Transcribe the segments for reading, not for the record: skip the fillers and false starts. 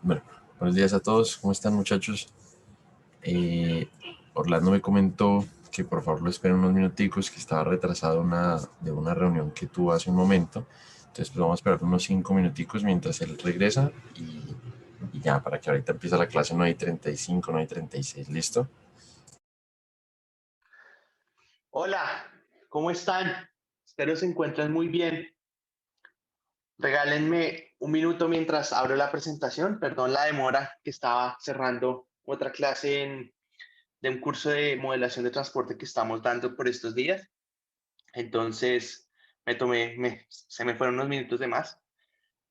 Bueno, buenos días a todos, ¿cómo están muchachos? Orlando me comentó que por favor lo esperen unos minuticos, que estaba retrasado de una reunión que tuvo hace un momento. Entonces pues vamos a esperar unos 5 minuticos mientras él regresa y ya, para que ahorita empiece la clase 9:35, 9:36, ¿listo? Hola, ¿cómo están? Espero se encuentren muy bien. Regálenme un minuto mientras abro la presentación. Perdón la demora que estaba cerrando otra clase de un curso de modelación de transporte que estamos dando por estos días. Entonces, se me fueron unos minutos de más,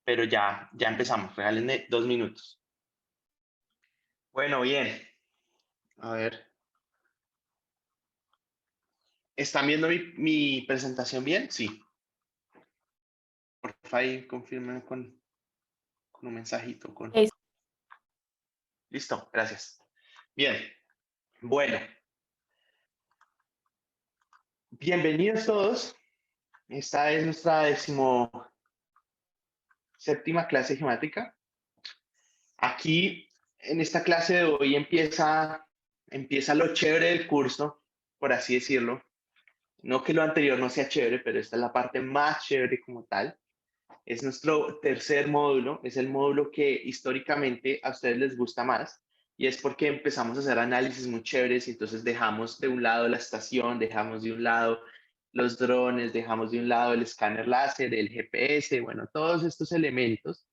pero ya empezamos. Regálenme 2 minutos. Bueno, bien. A ver, ¿están viendo mi presentación bien? Sí. Por favor, ahí confirmen con un mensajito. Es- Listo, gracias. Bien, bueno, bienvenidos todos. Esta es nuestra 17ª clase de geomática. Aquí, en esta clase de hoy, empieza lo chévere del curso, por así decirlo. No que lo anterior no sea chévere, pero esta es la parte más chévere como tal. Es nuestro tercer módulo, es el módulo que históricamente a ustedes les gusta más, y es porque empezamos a hacer análisis muy chéveres y entonces dejamos de un lado la estación, dejamos de un lado los drones, dejamos de un lado el escáner láser, el GPS, bueno, todos estos elementos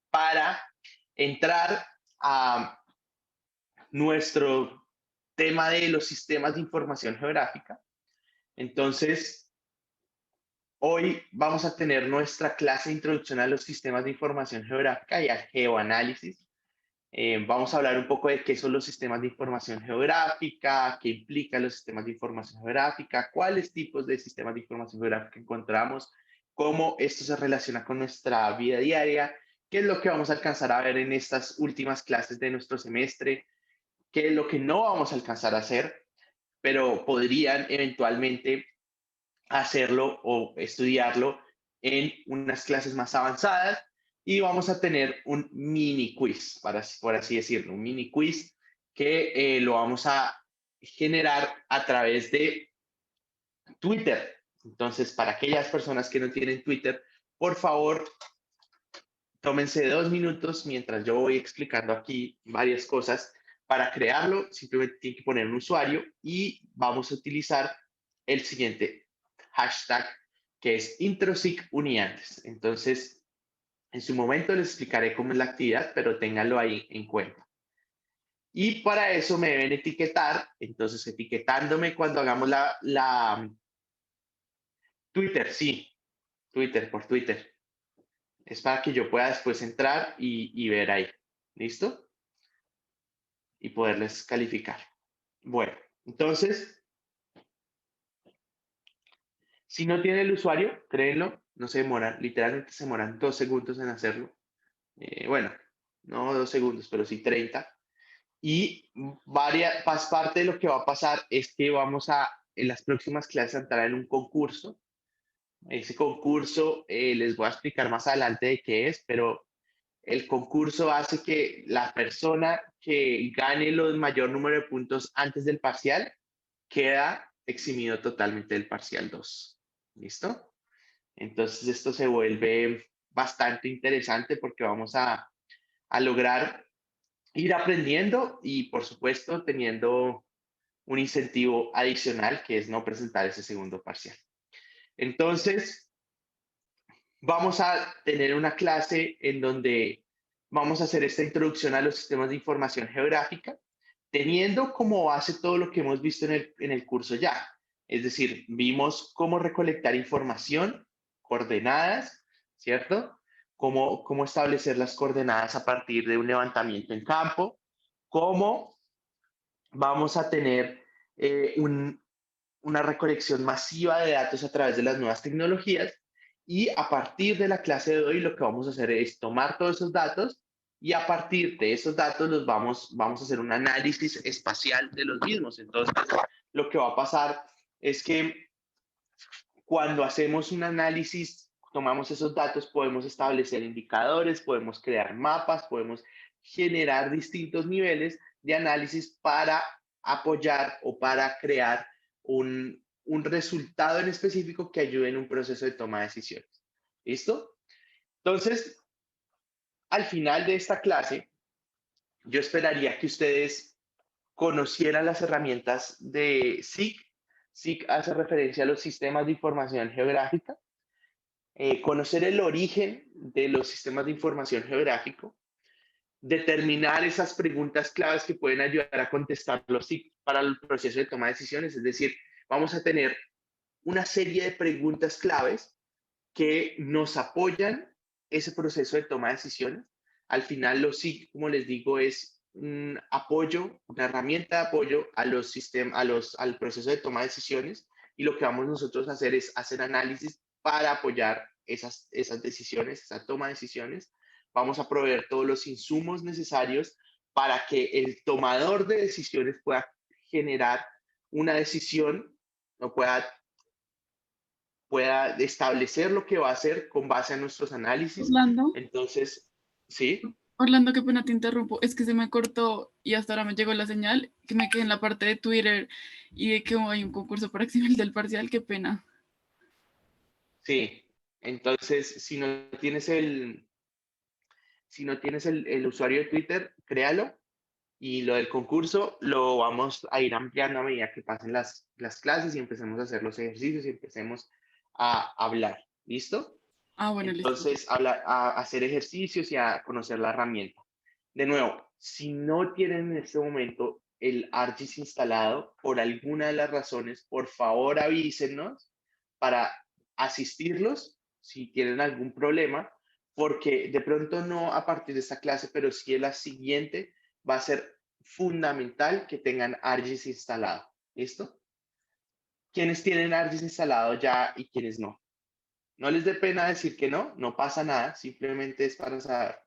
para entrar a nuestro tema de los sistemas de información geográfica. Entonces, hoy vamos a tener nuestra clase de introducción a los sistemas de información geográfica y al geoanálisis. Vamos a hablar un poco de qué son los sistemas de información geográfica, qué implican los sistemas de información geográfica, cuáles tipos de sistemas de información geográfica encontramos, cómo esto se relaciona con nuestra vida diaria, qué es lo que vamos a alcanzar a ver en estas últimas clases de nuestro semestre, qué es lo que no vamos a alcanzar a hacer, pero podrían eventualmente hacerlo o estudiarlo en unas clases más avanzadas y vamos a tener un mini quiz, por así decirlo, un mini quiz que lo vamos a generar a través de Twitter. Entonces, para aquellas personas que no tienen Twitter, por favor, tómense 2 minutos mientras yo voy explicando aquí varias cosas. Para crearlo, simplemente tienen que poner un usuario y vamos a utilizar el siguiente hashtag, que es Introsic Uniantes. Entonces, en su momento les explicaré cómo es la actividad, pero ténganlo ahí en cuenta. Y para eso me deben etiquetar, entonces etiquetándome cuando hagamos la Twitter, sí, Twitter, por Twitter. Es para que yo pueda después entrar y ver ahí. ¿Listo? Y poderles calificar. Bueno, entonces, si no tiene el usuario, créenlo, no se demora, literalmente se demoran 2 segundos en hacerlo. Bueno, no 2 segundos, pero sí 30. Y parte de lo que va a pasar es que vamos a, en las próximas clases, a entrar en un concurso. Ese concurso les voy a explicar más adelante de qué es, pero el concurso hace que la persona que gane el mayor número de puntos antes del parcial queda eximido totalmente del parcial 2. ¿Listo? Entonces esto se vuelve bastante interesante porque vamos a lograr ir aprendiendo y por supuesto teniendo un incentivo adicional que es no presentar ese segundo parcial. Entonces, vamos a tener una clase en donde vamos a hacer esta introducción a los sistemas de información geográfica, teniendo como base todo lo que hemos visto en el curso ya. Es decir, vimos cómo recolectar información, coordenadas, ¿cierto? Cómo establecer las coordenadas a partir de un levantamiento en campo, cómo vamos a tener una recolección masiva de datos a través de las nuevas tecnologías y a partir de la clase de hoy lo que vamos a hacer es tomar todos esos datos y a partir de esos datos vamos a hacer un análisis espacial de los mismos. Entonces, lo que va a pasar es que cuando hacemos un análisis tomamos esos datos, podemos establecer indicadores, podemos crear mapas, podemos generar distintos niveles de análisis para apoyar o para crear un resultado en específico que ayude en un proceso de toma de decisiones. ¿Listo? Entonces, al final de esta clase, yo esperaría que ustedes conocieran las herramientas de SIG. SIG hace referencia a los sistemas de información geográfica. Conocer el origen de los sistemas de información geográfico, determinar esas preguntas claves que pueden ayudar a contestar los SIG para el proceso de toma de decisiones. Es decir, vamos a tener una serie de preguntas claves que nos apoyan ese proceso de toma de decisiones. Al final, los SIG, como les digo, es un apoyo, una herramienta de apoyo a los sistemas, al proceso de toma de decisiones, y lo que vamos nosotros a hacer es hacer análisis para apoyar esas decisiones, esa toma de decisiones. Vamos a proveer todos los insumos necesarios para que el tomador de decisiones pueda generar una decisión o pueda establecer lo que va a hacer con base a nuestros análisis. Orlando, Entonces, ¿sí? Orlando, qué pena te interrumpo. Es que se me cortó y hasta ahora me llegó la señal, que me quedé en la parte de Twitter y de que hay un concurso para exhibir del parcial. Qué pena. Sí. Entonces, si no tienes el usuario de Twitter, créalo, y lo del concurso lo vamos a ir ampliando a medida que pasen las clases y empecemos a hacer los ejercicios y empecemos a hablar. ¿Listo? Ah, bueno, listo. Entonces, a hacer ejercicios y a conocer la herramienta. De nuevo, si no tienen en este momento el ArcGIS instalado, por alguna de las razones, por favor avísenos para asistirlos si tienen algún problema, porque de pronto no a partir de esta clase, pero sí en la siguiente va a ser fundamental que tengan ArcGIS instalado. ¿Listo? ¿Quiénes tienen ArcGIS instalado ya y quiénes no? No les dé pena decir que no, no pasa nada, simplemente es para saber.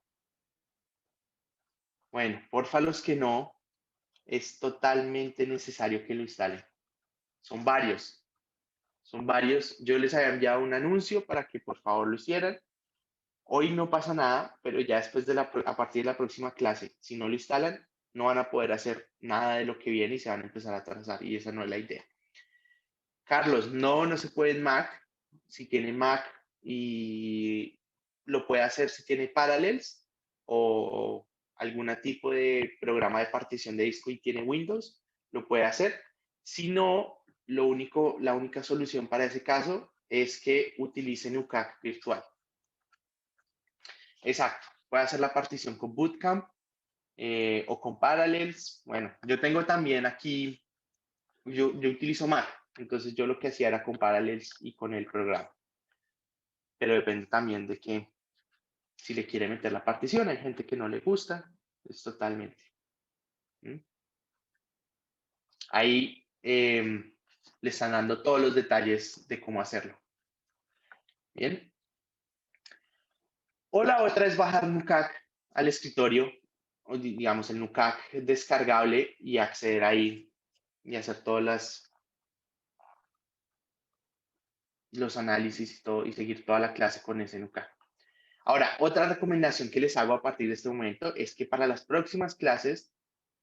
Bueno, porfa, los que no, es totalmente necesario que lo instalen. Son varios, son varios. Yo les había enviado un anuncio para que por favor lo hicieran. Hoy no pasa nada, pero ya después a partir de la próxima clase, si no lo instalan, no van a poder hacer nada de lo que viene y se van a empezar a atrasar, y esa no es la idea. Carlos, no se puede en Mac. Si tiene Mac y lo puede hacer si tiene Parallels o algún tipo de programa de partición de disco y tiene Windows, lo puede hacer. Si no, la única solución para ese caso es que utilicen UCAC virtual. Exacto, puede hacer la partición con Bootcamp o con Parallels. Bueno, yo tengo también aquí, yo utilizo Mac, entonces yo lo que hacía era con Parallels y con el programa. Pero depende también de que si le quiere meter la partición, hay gente que no le gusta, es totalmente. ¿Mm? Ahí le están dando todos los detalles de cómo hacerlo. Bien. O la otra es bajar NUCAC al escritorio, o digamos el NUCAC descargable, y acceder ahí y hacer todos los análisis y todo, y seguir toda la clase con ese NUCAC. Ahora, otra recomendación que les hago a partir de este momento es que para las próximas clases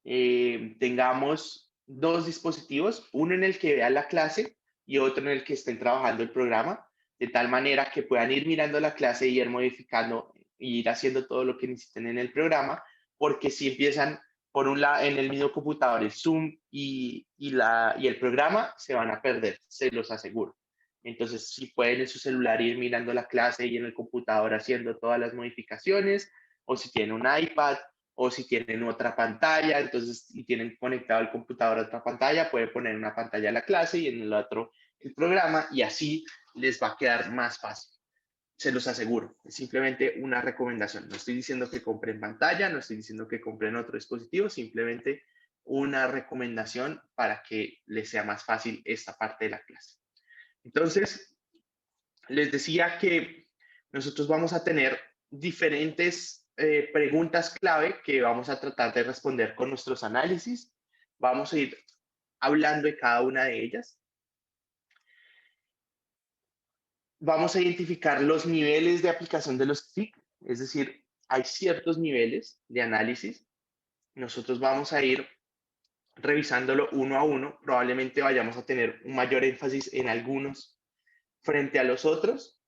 tengamos dos dispositivos, uno en el que vean la clase y otro en el que estén trabajando el programa, de tal manera que puedan ir mirando la clase y ir modificando y ir haciendo todo lo que necesiten en el programa, porque si empiezan por un lado en el mismo computador el Zoom y el programa, se van a perder, se los aseguro. Entonces, si pueden en su celular ir mirando la clase y en el computador haciendo todas las modificaciones, o si tienen un iPad, o si tienen otra pantalla, entonces, y tienen conectado el computador a otra pantalla, pueden poner una pantalla la clase y en el otro el programa, y así les va a quedar más fácil. Se los aseguro, es simplemente una recomendación. No estoy diciendo que compren pantalla, no estoy diciendo que compren otro dispositivo, simplemente una recomendación para que les sea más fácil esta parte de la clase. Entonces, les decía que nosotros vamos a tener diferentes preguntas clave que vamos a tratar de responder con nuestros análisis. Vamos a ir hablando de cada una de ellas. vamos a identificar los niveles de aplicación de los SIG, es decir, hay ciertos niveles de análisis. Nosotros vamos a ir revisándolo uno a uno. Probablemente vayamos a tener un mayor énfasis en algunos frente a los otros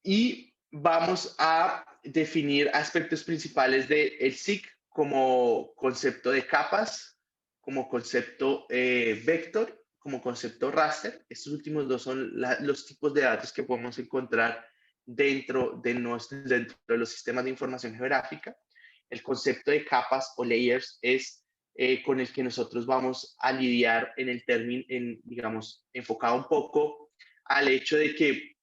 y vamos a definir aspectos principales del SIG como concepto de capas, como concepto vector, como concepto raster. Estos últimos dos son los tipos de datos que podemos encontrar dentro de los sistemas de información geográfica. El concepto de capas o layers es con el que nosotros vamos a lidiar en el término, digamos, enfocado un poco al hecho de que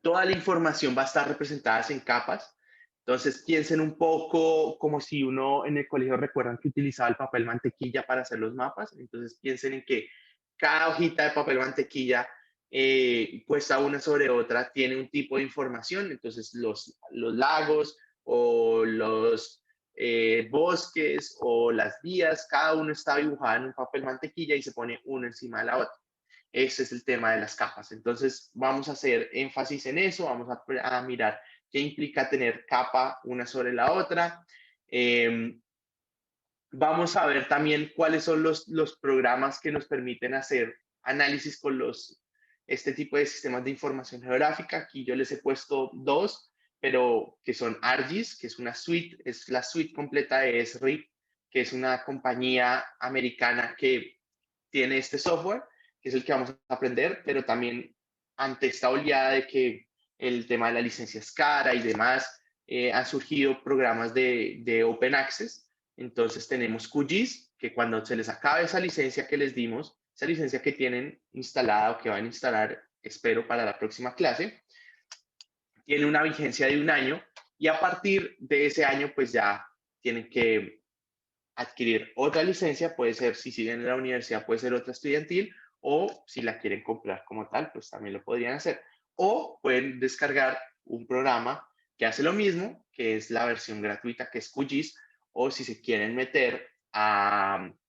toda la información va a estar representada en capas. Entonces piensen un poco como si uno en el colegio recuerdan que utilizaba el papel mantequilla para hacer los mapas. Entonces piensen en que cada hojita de papel mantequilla puesta una sobre otra tiene un tipo de información. Entonces los lagos o los bosques o las vías, cada uno está dibujado en un papel mantequilla y se pone uno encima de la otra. Ese es el tema de las capas. Entonces, vamos a hacer énfasis en eso, vamos a mirar qué implica tener capa una sobre la otra. Vamos a ver también cuáles son los programas que nos permiten hacer análisis con este tipo de sistemas de información geográfica. Aquí yo les he puesto dos, pero que son ArcGIS, que es una suite, es la suite completa de Esri, que es una compañía americana que tiene este software, que es el que vamos a aprender, pero también ante esta oleada de que el tema de la licencia es cara y demás, han surgido programas de Open Access. Entonces tenemos QGIS, que cuando se les acabe esa licencia que les dimos, esa licencia que tienen instalada o que van a instalar, espero, para la próxima clase, tiene una vigencia de 1 año y a partir de ese año, pues ya tienen que adquirir otra licencia, puede ser si siguen en la universidad, puede ser otra estudiantil, o si la quieren comprar como tal, pues también lo podrían hacer. O pueden descargar un programa que hace lo mismo, que es la versión gratuita, que es QGIS, o si se quieren meter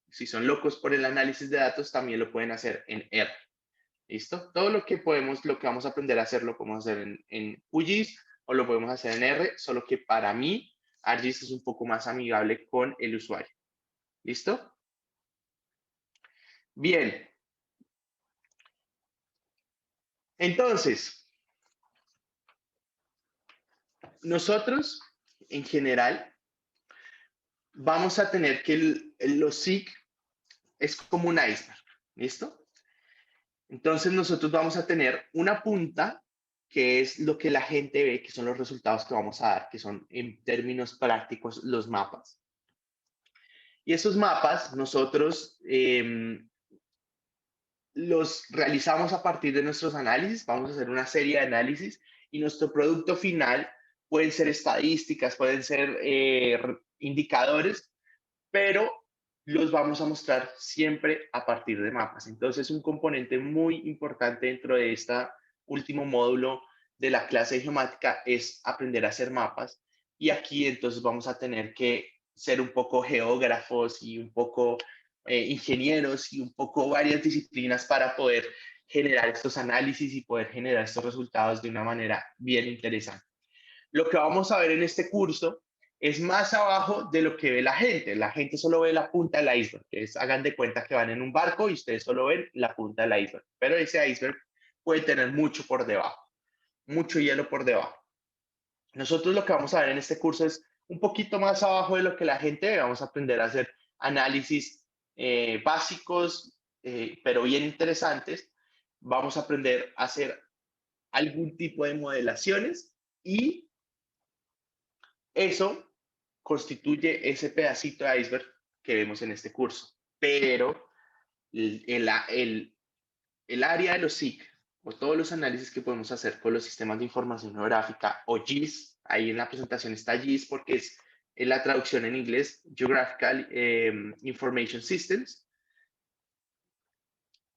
si son locos por el análisis de datos, también lo pueden hacer en R. ¿Listo? Todo lo que vamos a aprender a hacer, lo podemos hacer en QGIS o lo podemos hacer en R, solo que para mí, ArcGIS es un poco más amigable con el usuario. ¿Listo? Bien. Entonces, nosotros, en general, vamos a tener que los SIG es como un iceberg. ¿Listo? Entonces, nosotros vamos a tener una punta, que es lo que la gente ve, que son los resultados que vamos a dar, que son en términos prácticos los mapas. Y esos mapas nosotros los realizamos a partir de nuestros análisis, vamos a hacer una serie de análisis y nuestro producto final pueden ser estadísticas, pueden ser indicadores, pero los vamos a mostrar siempre a partir de mapas. Entonces, un componente muy importante dentro de este último módulo de la clase de geomática es aprender a hacer mapas. Y aquí entonces vamos a tener que ser un poco geógrafos y un poco ingenieros y un poco varias disciplinas para poder generar estos análisis y poder generar estos resultados de una manera bien interesante. Lo que vamos a ver en este curso es más abajo de lo que ve la gente. La gente solo ve la punta del iceberg. Hagan de cuenta que van en un barco y ustedes solo ven la punta del iceberg. Pero ese iceberg puede tener mucho por debajo, mucho hielo por debajo. Nosotros lo que vamos a ver en este curso es un poquito más abajo de lo que la gente ve. Vamos a aprender a hacer análisis básicos, pero bien interesantes. Vamos a aprender a hacer algún tipo de modelaciones y eso constituye ese pedacito de iceberg que vemos en este curso. Pero el área de los SIG o todos los análisis que podemos hacer con los sistemas de información geográfica o GIS, ahí en la presentación está GIS porque es la traducción en inglés, Geographical Information Systems,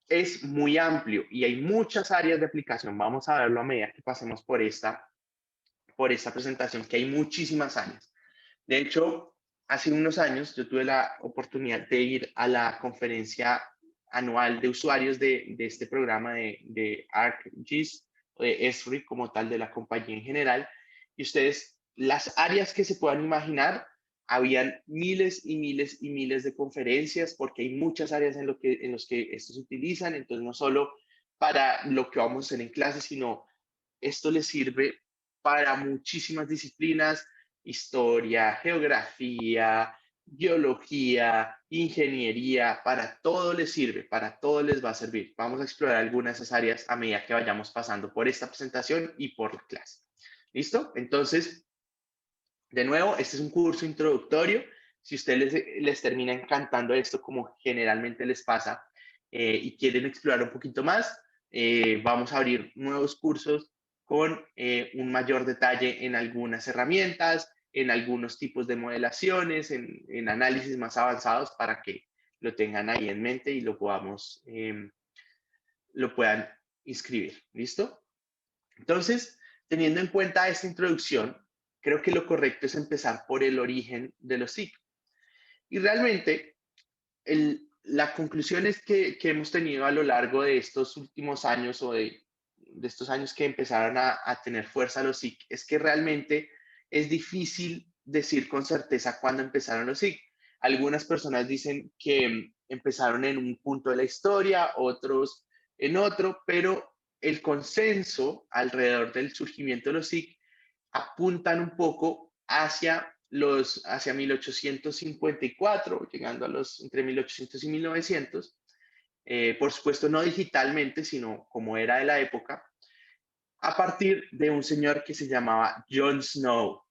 es muy amplio y hay muchas áreas de aplicación. Vamos a verlo a medida que pasemos por esta presentación, que hay muchísimas áreas. De hecho, hace unos años yo tuve la oportunidad de ir a la conferencia anual de usuarios de este programa de ArcGIS de Esri como tal, de la compañía en general, y ustedes, las áreas que se puedan imaginar, habían miles y miles y miles de conferencias, porque hay muchas áreas en los que estos se utilizan, entonces no solo para lo que vamos a hacer en clase, sino esto les sirve para muchísimas disciplinas: historia, geografía, biología, ingeniería, para todo les sirve, para todo les va a servir. Vamos a explorar algunas de esas áreas a medida que vayamos pasando por esta presentación y por la clase. ¿Listo? Entonces, de nuevo, este es un curso introductorio. Si a ustedes les termina encantando esto, como generalmente les pasa, y quieren explorar un poquito más, vamos a abrir nuevos cursos con un mayor detalle en algunas herramientas, en algunos tipos de modelaciones, en análisis más avanzados, para que lo tengan ahí en mente y lo puedan inscribir. ¿Listo? Entonces, teniendo en cuenta esta introducción, creo que lo correcto es empezar por el origen de los SIG. Y realmente, la conclusión es que hemos tenido a lo largo de estos últimos años, o de estos años que empezaron a tener fuerza los SIG, es que realmente es difícil decir con certeza cuándo empezaron los SIG. Algunas personas dicen que empezaron en un punto de la historia, otros en otro, pero el consenso alrededor del surgimiento de los SIG apuntan un poco hacia 1854, llegando entre 1800 y 1900, por supuesto no digitalmente, sino como era de la época, a partir de un señor que se llamaba Jon Snow.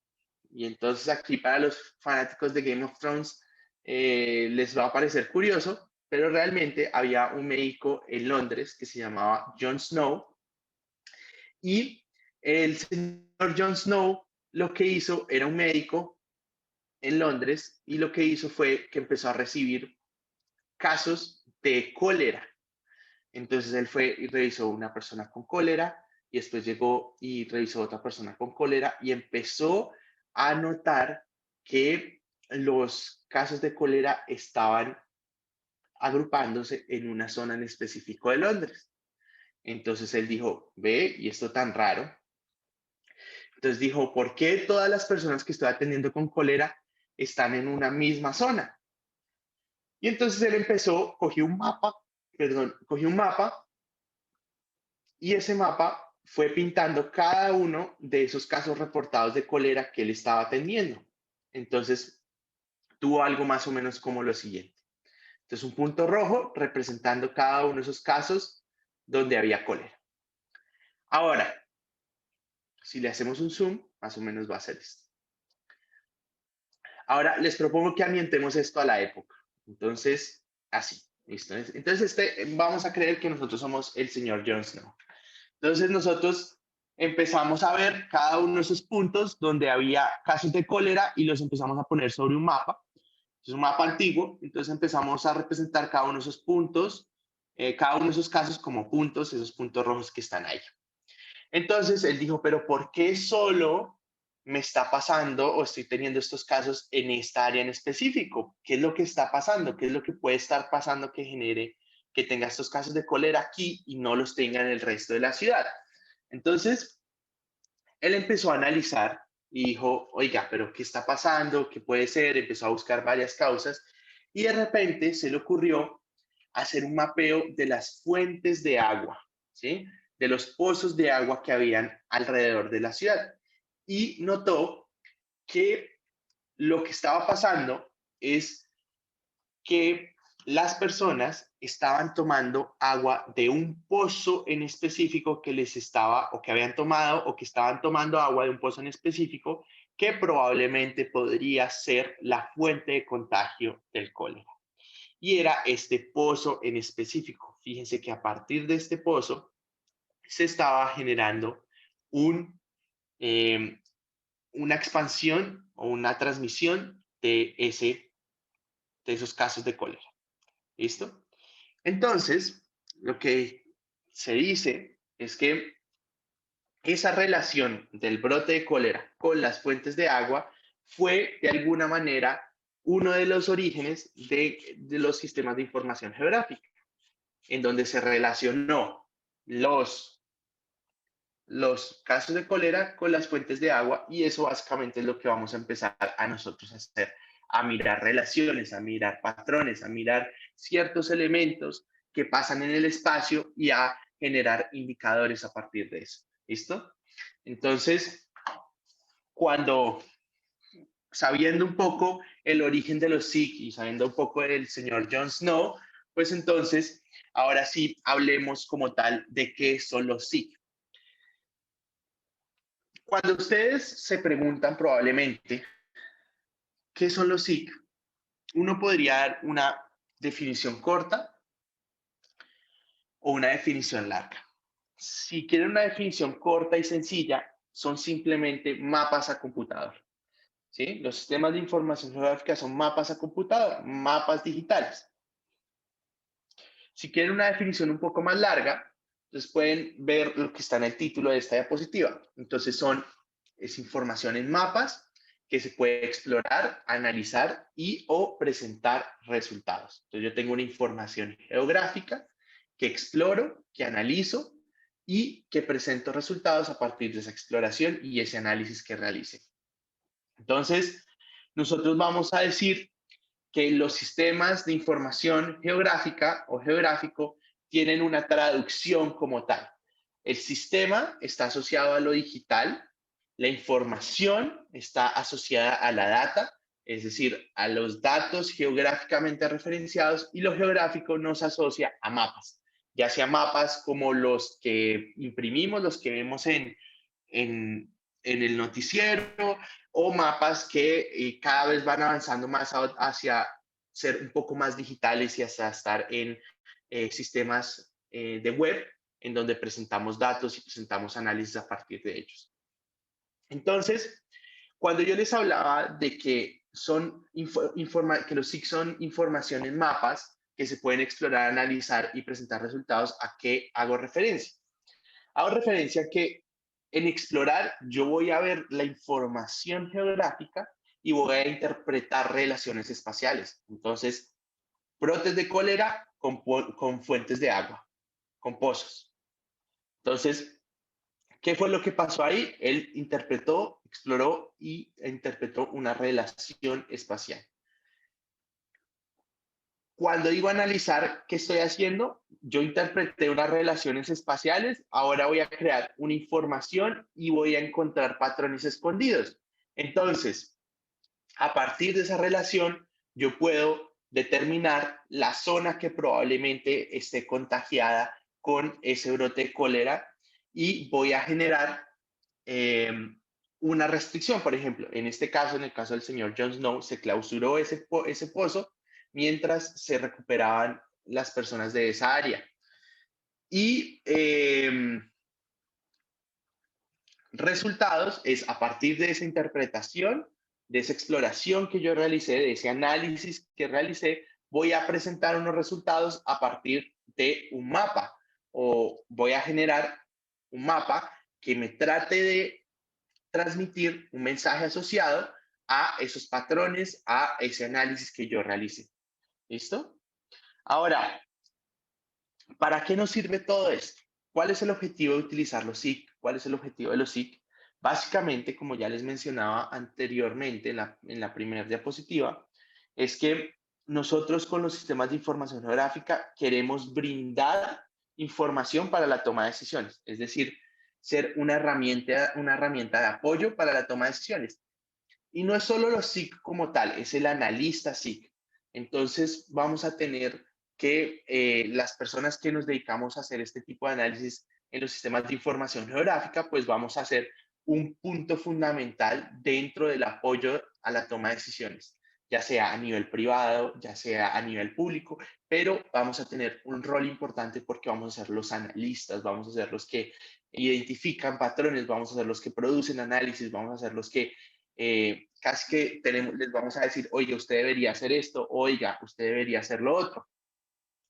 Y entonces aquí, para los fanáticos de Game of Thrones, les va a parecer curioso, pero realmente había un médico en Londres que se llamaba Jon Snow, y el señor Jon Snow lo que hizo, era un médico en Londres, y lo que hizo fue que empezó a recibir casos de cólera. Entonces él fue y revisó una persona con cólera, y después llegó y revisó otra persona con cólera, y empezó a notar que los casos de cólera estaban agrupándose en una zona en específico de Londres. Entonces él dijo: ve, y esto tan raro. Entonces dijo: ¿por qué todas las personas que estoy atendiendo con cólera están en una misma zona? Y entonces él cogió un mapa, y ese mapa fue pintando cada uno de esos casos reportados de cólera que él estaba atendiendo. Entonces tuvo algo más o menos como lo siguiente. Entonces, un punto rojo representando cada uno de esos casos donde había cólera. Ahora, si le hacemos un zoom, más o menos va a ser esto. Ahora les propongo que ambientemos esto a la época. Entonces, así, ¿listo? Entonces, vamos a creer que nosotros somos el señor Jon Snow. Entonces, nosotros empezamos a ver cada uno de esos puntos donde había casos de cólera, y los empezamos a poner sobre un mapa. Es un mapa antiguo, entonces empezamos a representar cada uno de esos puntos, cada uno de esos casos como puntos, esos puntos rojos que están ahí. Entonces él dijo: pero ¿por qué solo me está pasando, o estoy teniendo estos casos en esta área en específico? ¿Qué es lo que está pasando? ¿Qué es lo que puede estar pasando que genere que tenga estos casos de cólera aquí y no los tenga en el resto de la ciudad? Entonces él empezó a analizar y dijo: oiga, pero ¿qué está pasando? ¿Qué puede ser? Empezó a buscar varias causas, y de repente se le ocurrió hacer un mapeo de las fuentes de agua, ¿sí? De los pozos de agua que habían alrededor de la ciudad. Y notó que lo que estaba pasando es que las personas estaban tomando agua de un pozo en específico que les estaba, o que habían tomado, o que estaban tomando agua de un pozo en específico que probablemente podría ser la fuente de contagio del cólera. Y era este pozo en específico. Fíjense que a partir de este pozo se estaba generando eh, una expansión o una transmisión de esos casos de cólera. ¿Listo? Entonces, lo que se dice es que esa relación del brote de cólera con las fuentes de agua fue, de alguna manera, uno de los orígenes de los sistemas de información geográfica, en donde se relacionó los los casos de cólera con las fuentes de agua y eso básicamente es lo que vamos a empezar a nosotros a hacer, a mirar relaciones, a mirar patrones, a mirar ciertos elementos que pasan en el espacio y a generar indicadores a partir de eso. ¿Listo? Entonces, cuando sabiendo un poco el origen de los Sikh y sabiendo un poco del señor Jon Snow, pues entonces, ahora sí hablemos como tal de qué son los Sikh. Cuando ustedes se preguntan probablemente qué son los Sikh, uno podría dar una definición corta o una definición larga. Si quieren una definición corta y sencilla, son simplemente mapas a computador. ¿Sí? Los sistemas de información geográfica son mapas a computador, mapas digitales. Si quieren una definición un poco más larga, entonces pueden ver lo que está en el título de esta diapositiva. Entonces es información en mapas que se puede explorar, analizar y o presentar resultados. Entonces yo tengo una información geográfica que exploro, que analizo y que presento resultados a partir de esa exploración y ese análisis que realice. Entonces, nosotros vamos a decir que los sistemas de información geográfica o geográfico tienen una traducción como tal. El sistema está asociado a lo digital, la información está asociada a la data, es decir, a los datos geográficamente referenciados, y lo geográfico nos asocia a mapas, ya sea mapas como los que imprimimos, los que vemos en el noticiero, o mapas que cada vez van avanzando más hacia ser un poco más digitales y hasta estar en sistemas de web en donde presentamos datos y presentamos análisis a partir de ellos. Entonces, cuando yo les hablaba de que que los SIG son información en mapas que se pueden explorar, analizar y presentar resultados, ¿a qué hago referencia? Hago referencia a que en explorar yo voy a ver la información geográfica y voy a interpretar relaciones espaciales. Entonces, brotes de cólera con fuentes de agua, con pozos. Entonces, ¿qué fue lo que pasó ahí? Él interpretó, exploró y interpretó una relación espacial. Cuando digo analizar, ¿qué estoy haciendo? Yo interpreté unas relaciones espaciales, ahora voy a crear una información y voy a encontrar patrones escondidos. Entonces, a partir de esa relación, yo puedo determinar la zona que probablemente esté contagiada con ese brote de cólera y voy a generar una restricción. Por ejemplo, en este caso, en el caso del señor Jon Snow, se clausuró ese pozo mientras se recuperaban las personas de esa área. Y resultados es a partir de esa interpretación, de esa exploración que yo realicé, de ese análisis que realicé, voy a presentar unos resultados a partir de un mapa o voy a generar un mapa que me trate de transmitir un mensaje asociado a esos patrones, a ese análisis que yo realice. ¿Listo? Ahora, ¿para qué nos sirve todo esto? ¿Cuál es el objetivo de utilizar los SIG? ¿Cuál es el objetivo de los SIG? Básicamente, como ya les mencionaba anteriormente en la primera diapositiva, es que nosotros con los sistemas de información geográfica queremos brindar información para la toma de decisiones, es decir, ser una herramienta de apoyo para la toma de decisiones. Y no es solo los SIG como tal, es el analista SIG. Entonces vamos a tener que las personas que nos dedicamos a hacer este tipo de análisis en los sistemas de información geográfica, pues vamos a hacer un punto fundamental dentro del apoyo a la toma de decisiones, ya sea a nivel privado, ya sea a nivel público, pero vamos a tener un rol importante porque vamos a ser los analistas, vamos a ser los que identifican patrones, vamos a ser los que producen análisis, vamos a ser los que casi que les vamos a decir, oiga, usted debería hacer esto, oiga, usted debería hacer lo otro.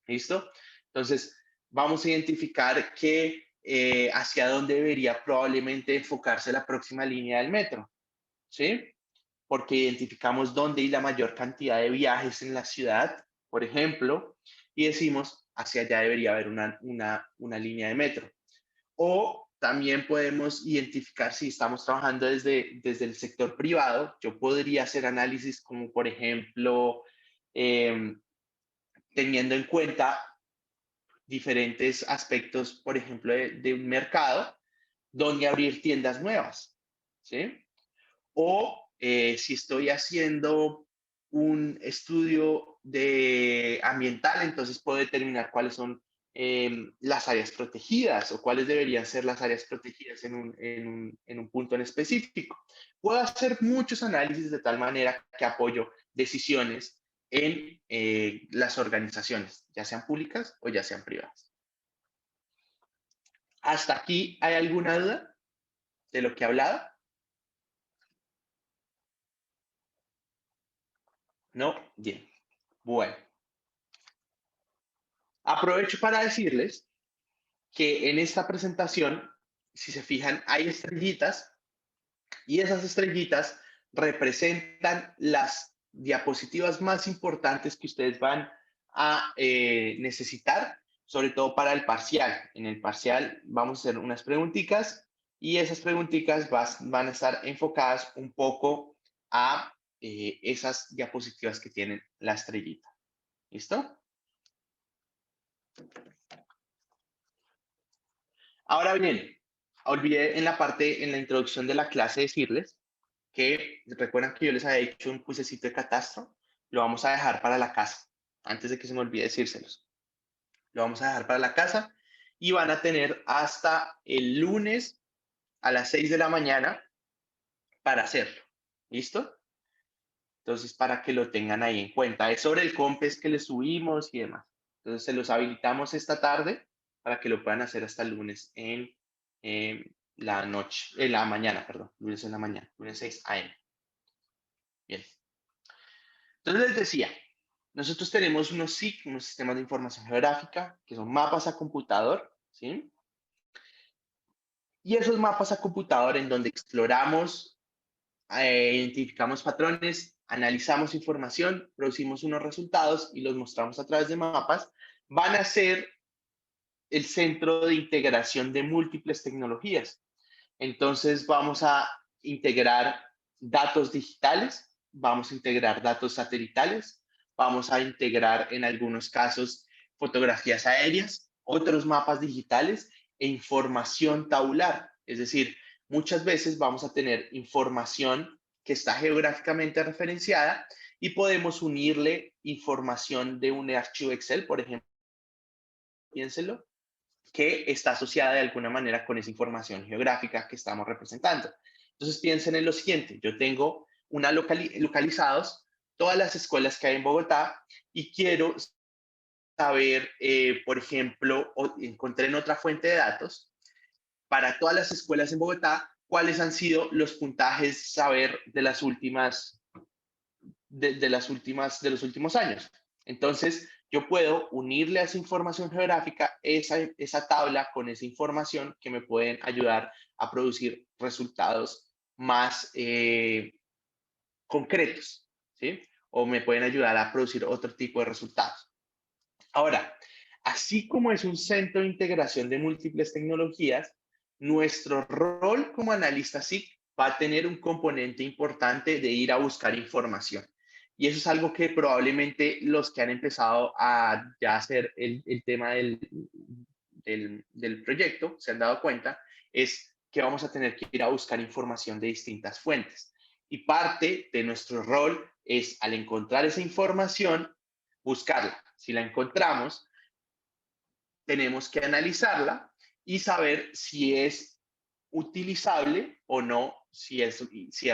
¿Listo? Entonces, vamos a identificar hacia dónde debería probablemente enfocarse la próxima línea del metro. ¿Sí? Porque identificamos dónde hay la mayor cantidad de viajes en la ciudad, por ejemplo, y decimos, hacia allá debería haber una línea de metro. O también podemos identificar si estamos trabajando desde el sector privado. Yo podría hacer análisis como, por ejemplo, teniendo en cuenta diferentes aspectos, por ejemplo, de un mercado, donde abrir tiendas nuevas, ¿sí? O si estoy haciendo un estudio ambiental, entonces puedo determinar cuáles son las áreas protegidas o cuáles deberían ser las áreas protegidas en un punto en específico. Puedo hacer muchos análisis de tal manera que apoyo decisiones en las organizaciones, ya sean públicas o ya sean privadas. ¿Hasta aquí hay alguna duda de lo que he hablado? ¿No? Bien. Bueno. Aprovecho para decirles que en esta presentación, si se fijan, hay estrellitas y esas estrellitas representan las diapositivas más importantes que ustedes van a necesitar, sobre todo para el parcial. En el parcial vamos a hacer unas preguntitas y esas preguntitas van a estar enfocadas un poco a esas diapositivas que tienen la estrellita. ¿Listo? Ahora bien, olvidé en la introducción de la clase decirles que recuerdan que yo les había hecho un cuisecito de catastro, lo vamos a dejar para la casa, antes de que se me olvide decírselos. Lo vamos a dejar para la casa y van a tener hasta el lunes a las 6 de la mañana para hacerlo. ¿Listo? Entonces, para que lo tengan ahí en cuenta. Es sobre el COMPES que les subimos y demás. Entonces, se los habilitamos esta tarde para que lo puedan hacer hasta el lunes en la noche, en la mañana, perdón, lunes en la mañana, lunes 6 a.m. Bien. Entonces, les decía, nosotros tenemos unos SIG, unos sistemas de información geográfica, que son mapas a computador, ¿sí? Y esos mapas a computador en donde exploramos, identificamos patrones, analizamos información, producimos unos resultados y los mostramos a través de mapas, van a ser el centro de integración de múltiples tecnologías. Entonces vamos a integrar datos digitales, vamos a integrar datos satelitales, vamos a integrar en algunos casos fotografías aéreas, otros mapas digitales e información tabular. Es decir, muchas veces vamos a tener información que está geográficamente referenciada y podemos unirle información de un archivo Excel, por ejemplo, piénselo, que está asociada de alguna manera con esa información geográfica que estamos representando. Entonces piensen en lo siguiente, yo tengo localizados todas las escuelas que hay en Bogotá y quiero saber, por ejemplo, encontré en otra fuente de datos, para todas las escuelas en Bogotá, cuáles han sido los puntajes, saber de las últimas, de los últimos años. Entonces, yo puedo unirle a esa información geográfica esa tabla con esa información que me pueden ayudar a producir resultados más concretos, ¿sí? O me pueden ayudar a producir otro tipo de resultados. Ahora, así como es un centro de integración de múltiples tecnologías, nuestro rol como analista SIC va a tener un componente importante de ir a buscar información. Y eso es algo que probablemente los que han empezado a ya hacer el tema del proyecto se han dado cuenta, es que vamos a tener que ir a buscar información de distintas fuentes. Y parte de nuestro rol es, al encontrar esa información, buscarla. Si la encontramos, tenemos que analizarla y saber si es utilizable o no, si es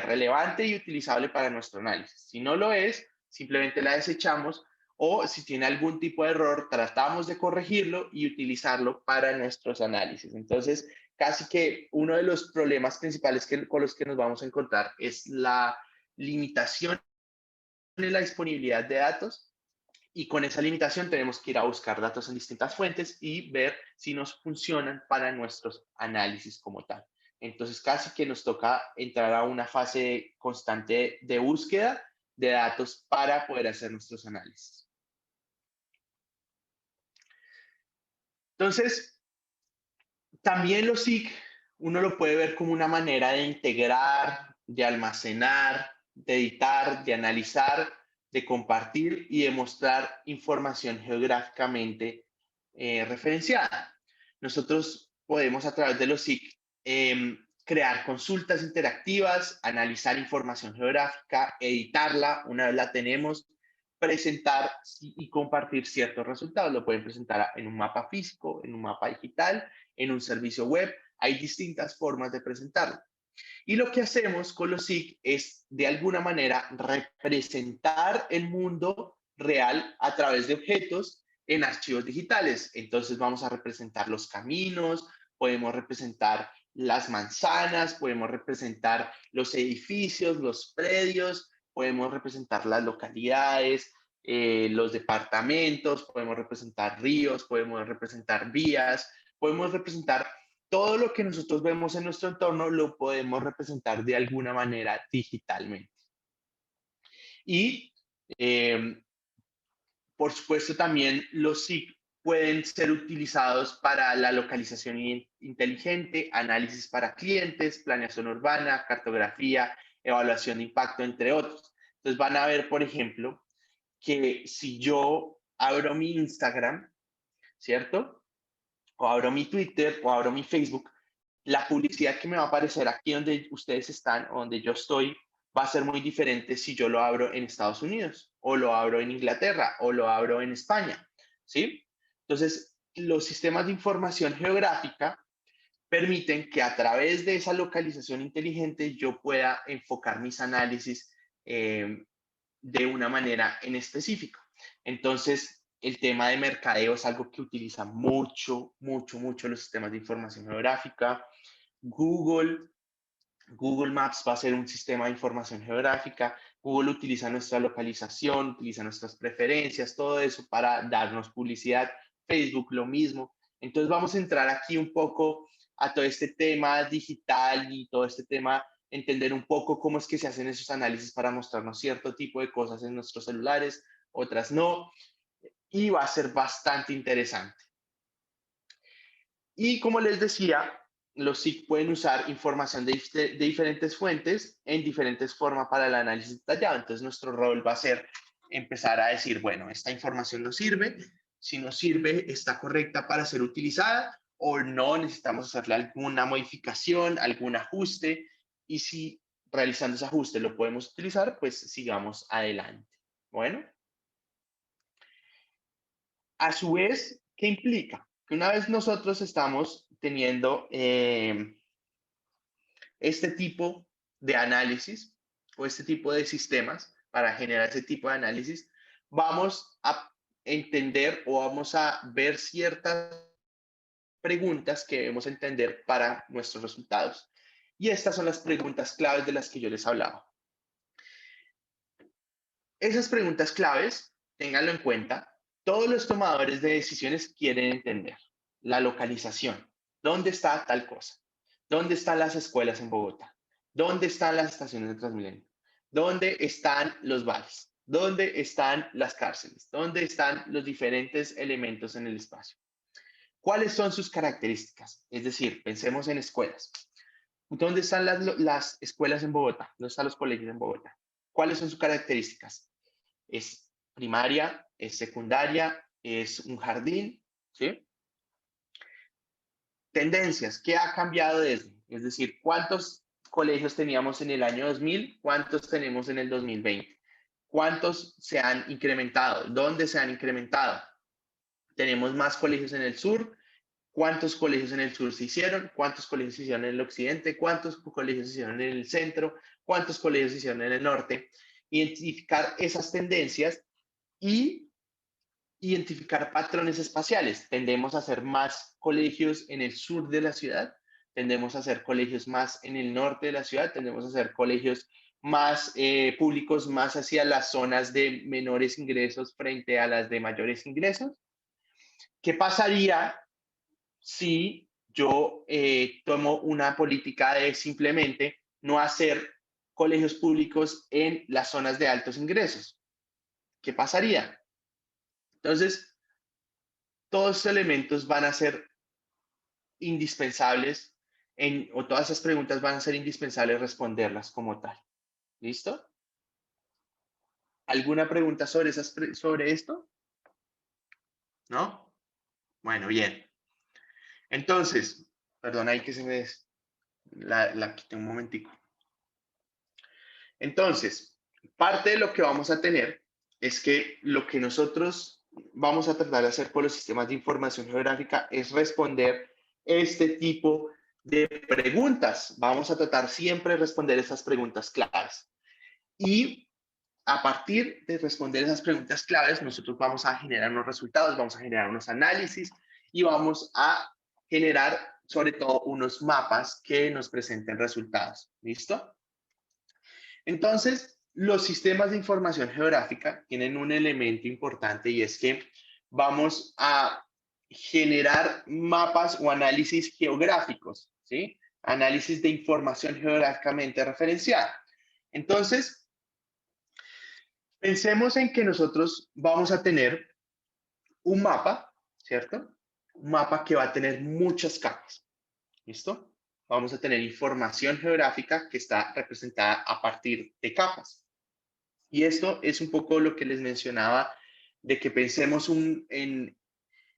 relevante y utilizable para nuestro análisis. Si no lo es, simplemente la desechamos o si tiene algún tipo de error, tratamos de corregirlo y utilizarlo para nuestros análisis. Entonces, casi que uno de los problemas principales con los que nos vamos a encontrar es la limitación en la disponibilidad de datos y con esa limitación tenemos que ir a buscar datos en distintas fuentes y ver si nos funcionan para nuestros análisis como tal. Entonces, casi que nos toca entrar a una fase constante de búsqueda de datos para poder hacer nuestros análisis. Entonces, también los SIG uno lo puede ver como una manera de integrar, de almacenar, de editar, de analizar, de compartir y de mostrar información geográficamente referenciada. Nosotros podemos a través de los SIG crear consultas interactivas, analizar información geográfica, editarla una vez la tenemos, presentar y compartir ciertos resultados. Lo pueden presentar en un mapa físico, en un mapa digital, en un servicio web. Hay distintas formas de presentarlo. Y lo que hacemos con los SIG es, de alguna manera, representar el mundo real a través de objetos en archivos digitales. Entonces vamos a representar los caminos, podemos representar las manzanas, podemos representar los edificios, los predios, podemos representar las localidades, los departamentos, podemos representar ríos, podemos representar vías, podemos representar todo lo que nosotros vemos en nuestro entorno, lo podemos representar de alguna manera digitalmente. Y por supuesto también los SIG pueden ser utilizados para la localización inteligente, análisis para clientes, planeación urbana, cartografía, evaluación de impacto, entre otros. Entonces van a ver, por ejemplo, que si yo abro mi Instagram, ¿cierto? O abro mi Twitter o abro mi Facebook, la publicidad que me va a aparecer aquí donde ustedes están o donde yo estoy va a ser muy diferente si yo lo abro en Estados Unidos o lo abro en Inglaterra o lo abro en España, ¿sí? Entonces, los sistemas de información geográfica permiten que a través de esa localización inteligente yo pueda enfocar mis análisis de una manera en específico. Entonces, el tema de mercadeo es algo que utiliza mucho, mucho, mucho los sistemas de información geográfica. Google, Google Maps va a ser un sistema de información geográfica. Google utiliza nuestra localización, utiliza nuestras preferencias, todo eso para darnos publicidad. Facebook lo mismo. Entonces vamos a entrar aquí un poco a todo este tema digital y todo este tema, entender un poco cómo es que se hacen esos análisis para mostrarnos cierto tipo de cosas en nuestros celulares, otras no, y va a ser bastante interesante. Y como les decía, los SIG pueden usar información de diferentes fuentes en diferentes formas para el análisis detallado. Entonces, nuestro rol va a ser empezar a decir, bueno, esta información nos sirve, si nos sirve, está correcta para ser utilizada o no, necesitamos hacerle alguna modificación, algún ajuste, y si realizando ese ajuste lo podemos utilizar, pues sigamos adelante. Bueno, a su vez, ¿qué implica? Que una vez nosotros estamos teniendo este tipo de análisis o este tipo de sistemas para generar ese tipo de análisis, vamos a entender o vamos a ver ciertas preguntas que debemos entender para nuestros resultados. Y estas son las preguntas claves de las que yo les hablaba. Esas preguntas claves, ténganlo en cuenta, todos los tomadores de decisiones quieren entender la localización. ¿Dónde está tal cosa? ¿Dónde están las escuelas en Bogotá? ¿Dónde están las estaciones de Transmilenio? ¿Dónde están los bares? ¿Dónde están las cárceles? ¿Dónde están los diferentes elementos en el espacio? ¿Cuáles son sus características? Es decir, pensemos en escuelas. ¿Dónde están las escuelas en Bogotá? ¿Dónde están los colegios en Bogotá? ¿Cuáles son sus características? Es primaria, es secundaria, es un jardín, ¿sí? Tendencias, ¿qué ha cambiado desde? Es decir, ¿cuántos colegios teníamos en el año 2000? ¿Cuántos tenemos en el 2020? ¿Cuántos se han incrementado? ¿Dónde se han incrementado? ¿Tenemos más colegios en el sur? ¿Cuántos colegios en el sur se hicieron? ¿Cuántos colegios se hicieron en el occidente? ¿Cuántos colegios se hicieron en el centro? ¿Cuántos colegios se hicieron en el norte? Identificar esas tendencias y identificar patrones espaciales. Tendemos a hacer más colegios en el sur de la ciudad, tendemos a hacer colegios más en el norte de la ciudad, tendemos a hacer colegios más públicos, más hacia las zonas de menores ingresos frente a las de mayores ingresos. ¿Qué pasaría si yo tomo una política de simplemente no hacer colegios públicos en las zonas de altos ingresos? ¿Qué pasaría? Entonces, todos estos elementos van a ser indispensables o todas esas preguntas van a ser indispensables responderlas como tal. ¿Listo? ¿Alguna pregunta sobre esto? ¿No? Bueno, bien. Entonces, perdón, ahí que se me la quité un momentico. Entonces, parte de lo que vamos a tener es que lo que nosotros vamos a tratar de hacer por los sistemas de información geográfica es responder este tipo de preguntas. Vamos a tratar siempre de responder esas preguntas claves. Y a partir de responder esas preguntas claves, nosotros vamos a generar unos resultados, vamos a generar unos análisis y vamos a generar sobre todo unos mapas que nos presenten resultados. ¿Listo? Entonces, los sistemas de información geográfica tienen un elemento importante y es que vamos a generar mapas o análisis geográficos, ¿sí? Análisis de información geográficamente referenciada. Entonces, pensemos en que nosotros vamos a tener un mapa, ¿cierto? Un mapa que va a tener muchas capas, ¿listo? Vamos a tener información geográfica que está representada a partir de capas. Y esto es un poco lo que les mencionaba de que pensemos en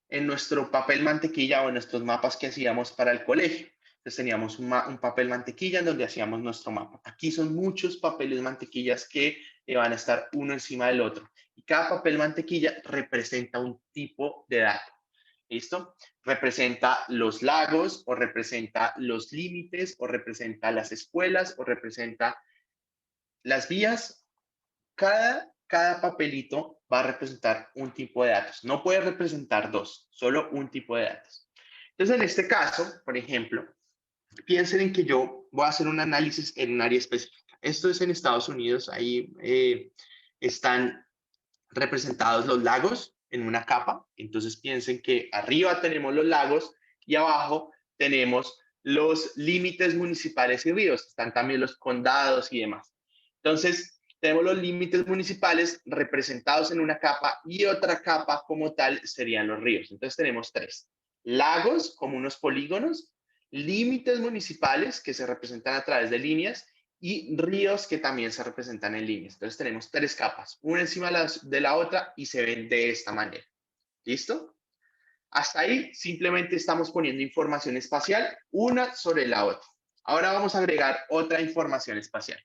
nuestro papel mantequilla o en nuestros mapas que hacíamos para el colegio. Entonces teníamos un papel mantequilla en donde hacíamos nuestro mapa. Aquí son muchos papeles mantequillas que van a estar uno encima del otro. Y cada papel mantequilla representa un tipo de dato. ¿Listo? Representa los lagos o representa los límites o representa las escuelas o representa las vías. Cada papelito va a representar un tipo de datos. No puede representar dos, solo un tipo de datos. Entonces, en este caso, por ejemplo, piensen en que yo voy a hacer un análisis en un área específica. Esto es en Estados Unidos, ahí están representados los lagos en una capa. Entonces, piensen que arriba tenemos los lagos y abajo tenemos los límites municipales y ríos. Están también los condados y demás. Entonces, tenemos los límites municipales representados en una capa y otra capa como tal serían los ríos. Entonces tenemos tres. Lagos como unos polígonos, límites municipales que se representan a través de líneas y ríos que también se representan en líneas. Entonces tenemos tres capas, una encima de la otra y se ven de esta manera. ¿Listo? Hasta ahí simplemente estamos poniendo información espacial una sobre la otra. Ahora vamos a agregar otra información espacial.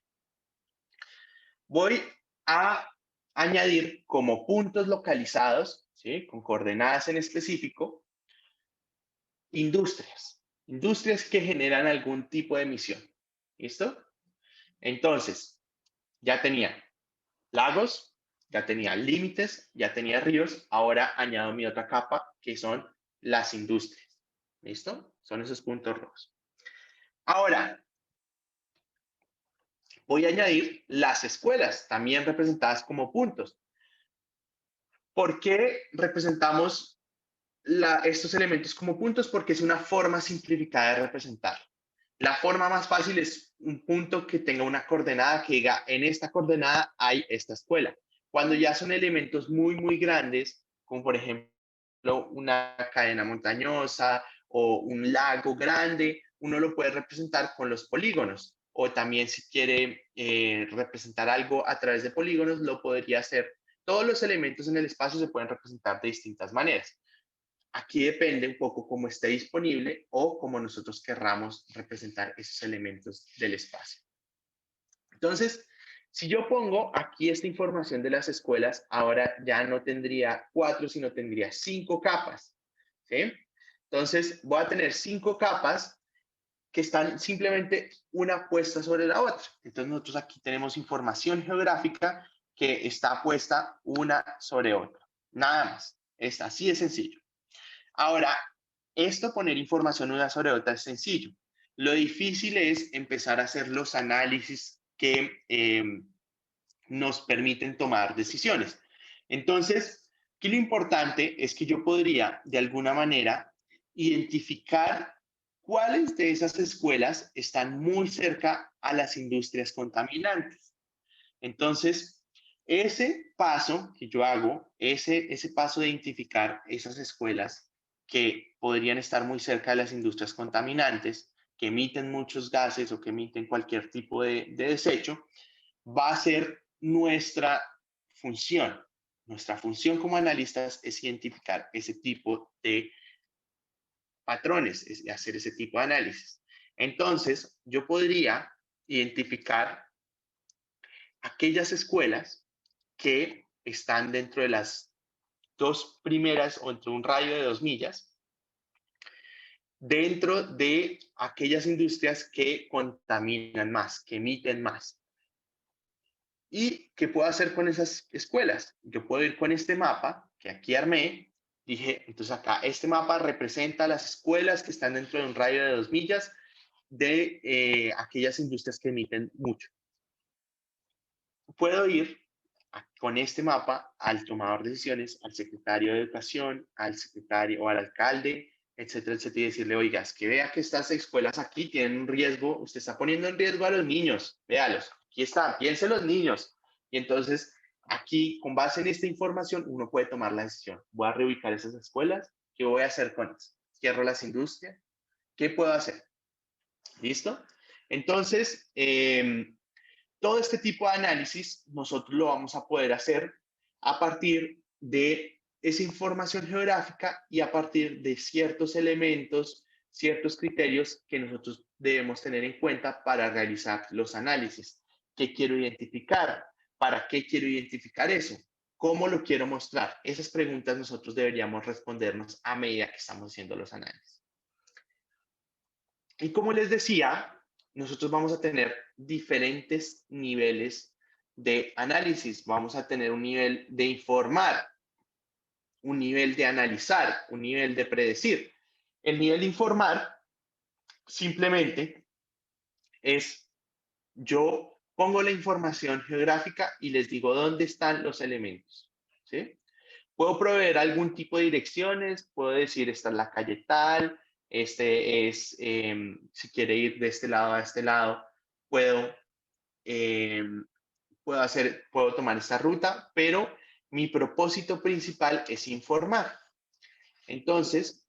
Voy a añadir como puntos localizados, ¿sí? Con coordenadas en específico, industrias. Industrias que generan algún tipo de emisión. ¿Listo? Entonces, ya tenía lagos, ya tenía límites, ya tenía ríos. Ahora añado mi otra capa, que son las industrias. ¿Listo? Son esos puntos rojos. Ahora, voy a añadir las escuelas, también representadas como puntos. ¿Por qué representamos estos elementos como puntos? Porque es una forma simplificada de representar. La forma más fácil es un punto que tenga una coordenada que diga, en esta coordenada hay esta escuela. Cuando ya son elementos muy, muy grandes, como por ejemplo una cadena montañosa o un lago grande, uno lo puede representar con los polígonos. O también si quiere representar algo a través de polígonos, lo podría hacer. Todos los elementos en el espacio se pueden representar de distintas maneras. Aquí depende un poco cómo esté disponible o cómo nosotros querramos representar esos elementos del espacio. Entonces, si yo pongo aquí esta información de las escuelas, ahora ya no tendría 4, sino tendría 5 capas. ¿Sí? Entonces, voy a tener 5 capas que están simplemente una puesta sobre la otra. Entonces, nosotros aquí tenemos información geográfica que está puesta una sobre otra. Nada más. Es así de sencillo. Ahora, esto poner información una sobre otra es sencillo. Lo difícil es empezar a hacer los análisis que nos permiten tomar decisiones. Entonces, aquí lo importante es que yo podría, de alguna manera, identificar cuáles de esas escuelas están muy cerca a las industrias contaminantes. Entonces, ese paso que yo hago, ese paso de identificar esas escuelas que podrían estar muy cerca de las industrias contaminantes, que emiten muchos gases o que emiten cualquier tipo de desecho, va a ser nuestra función. Nuestra función como analistas es identificar ese tipo de patrones, es hacer ese tipo de análisis. Entonces, yo podría identificar aquellas escuelas que están dentro de las dos primeras o entre un radio de 2 millas, dentro de aquellas industrias que contaminan más, que emiten más. ¿Y qué puedo hacer con esas escuelas? Yo puedo ir con este mapa que aquí armé. Dije, entonces acá, este mapa representa las escuelas que están dentro de un radio de 2 millas de aquellas industrias que emiten mucho. Puedo ir con este mapa al tomador de decisiones, al secretario de Educación, al secretario o al alcalde, etcétera, etcétera, y decirle, oiga, es que vea que estas escuelas aquí tienen un riesgo, usted está poniendo en riesgo a los niños, véalos, aquí están, piensen los niños. Y entonces, aquí, con base en esta información, uno puede tomar la decisión. Voy a reubicar esas escuelas, ¿qué voy a hacer con eso? Cierro las industrias, ¿qué puedo hacer? ¿Listo? Entonces, todo este tipo de análisis nosotros lo vamos a poder hacer a partir de esa información geográfica y a partir de ciertos elementos, ciertos criterios que nosotros debemos tener en cuenta para realizar los análisis. ¿Qué quiero identificar? ¿Para qué quiero identificar eso? ¿Cómo lo quiero mostrar? Esas preguntas nosotros deberíamos respondernos a medida que estamos haciendo los análisis. Y como les decía, nosotros vamos a tener diferentes niveles de análisis. Vamos a tener un nivel de informar, un nivel de analizar, un nivel de predecir. El nivel de informar simplemente es yo pongo la información geográfica y les digo dónde están los elementos, ¿sí? Puedo proveer algún tipo de direcciones, puedo decir esta es la calle tal, este es, si quiere ir de este lado a este lado, puedo, puedo tomar esta ruta, pero mi propósito principal es informar. Entonces,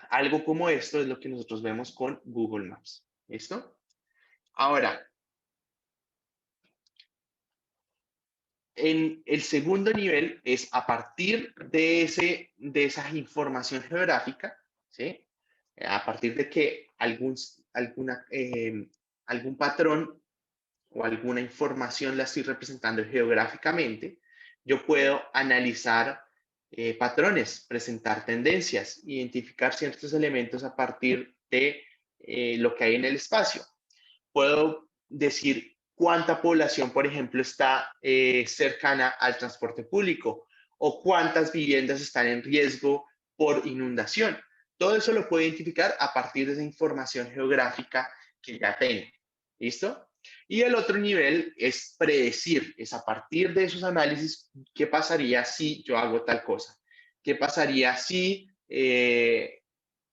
algo como esto es lo que nosotros vemos con Google Maps. ¿Listo? Ahora, en el segundo nivel es a partir de esa información geográfica, ¿sí? A partir de que algún patrón o alguna información la estoy representando geográficamente, yo puedo analizar patrones, presentar tendencias, identificar ciertos elementos a partir de lo que hay en el espacio. Puedo decir cuánta población, por ejemplo, está cercana al transporte público o cuántas viviendas están en riesgo por inundación. Todo eso lo puedo identificar a partir de esa información geográfica que ya tengo. ¿Listo? Y el otro nivel es predecir, es a partir de esos análisis, qué pasaría si yo hago tal cosa, qué pasaría si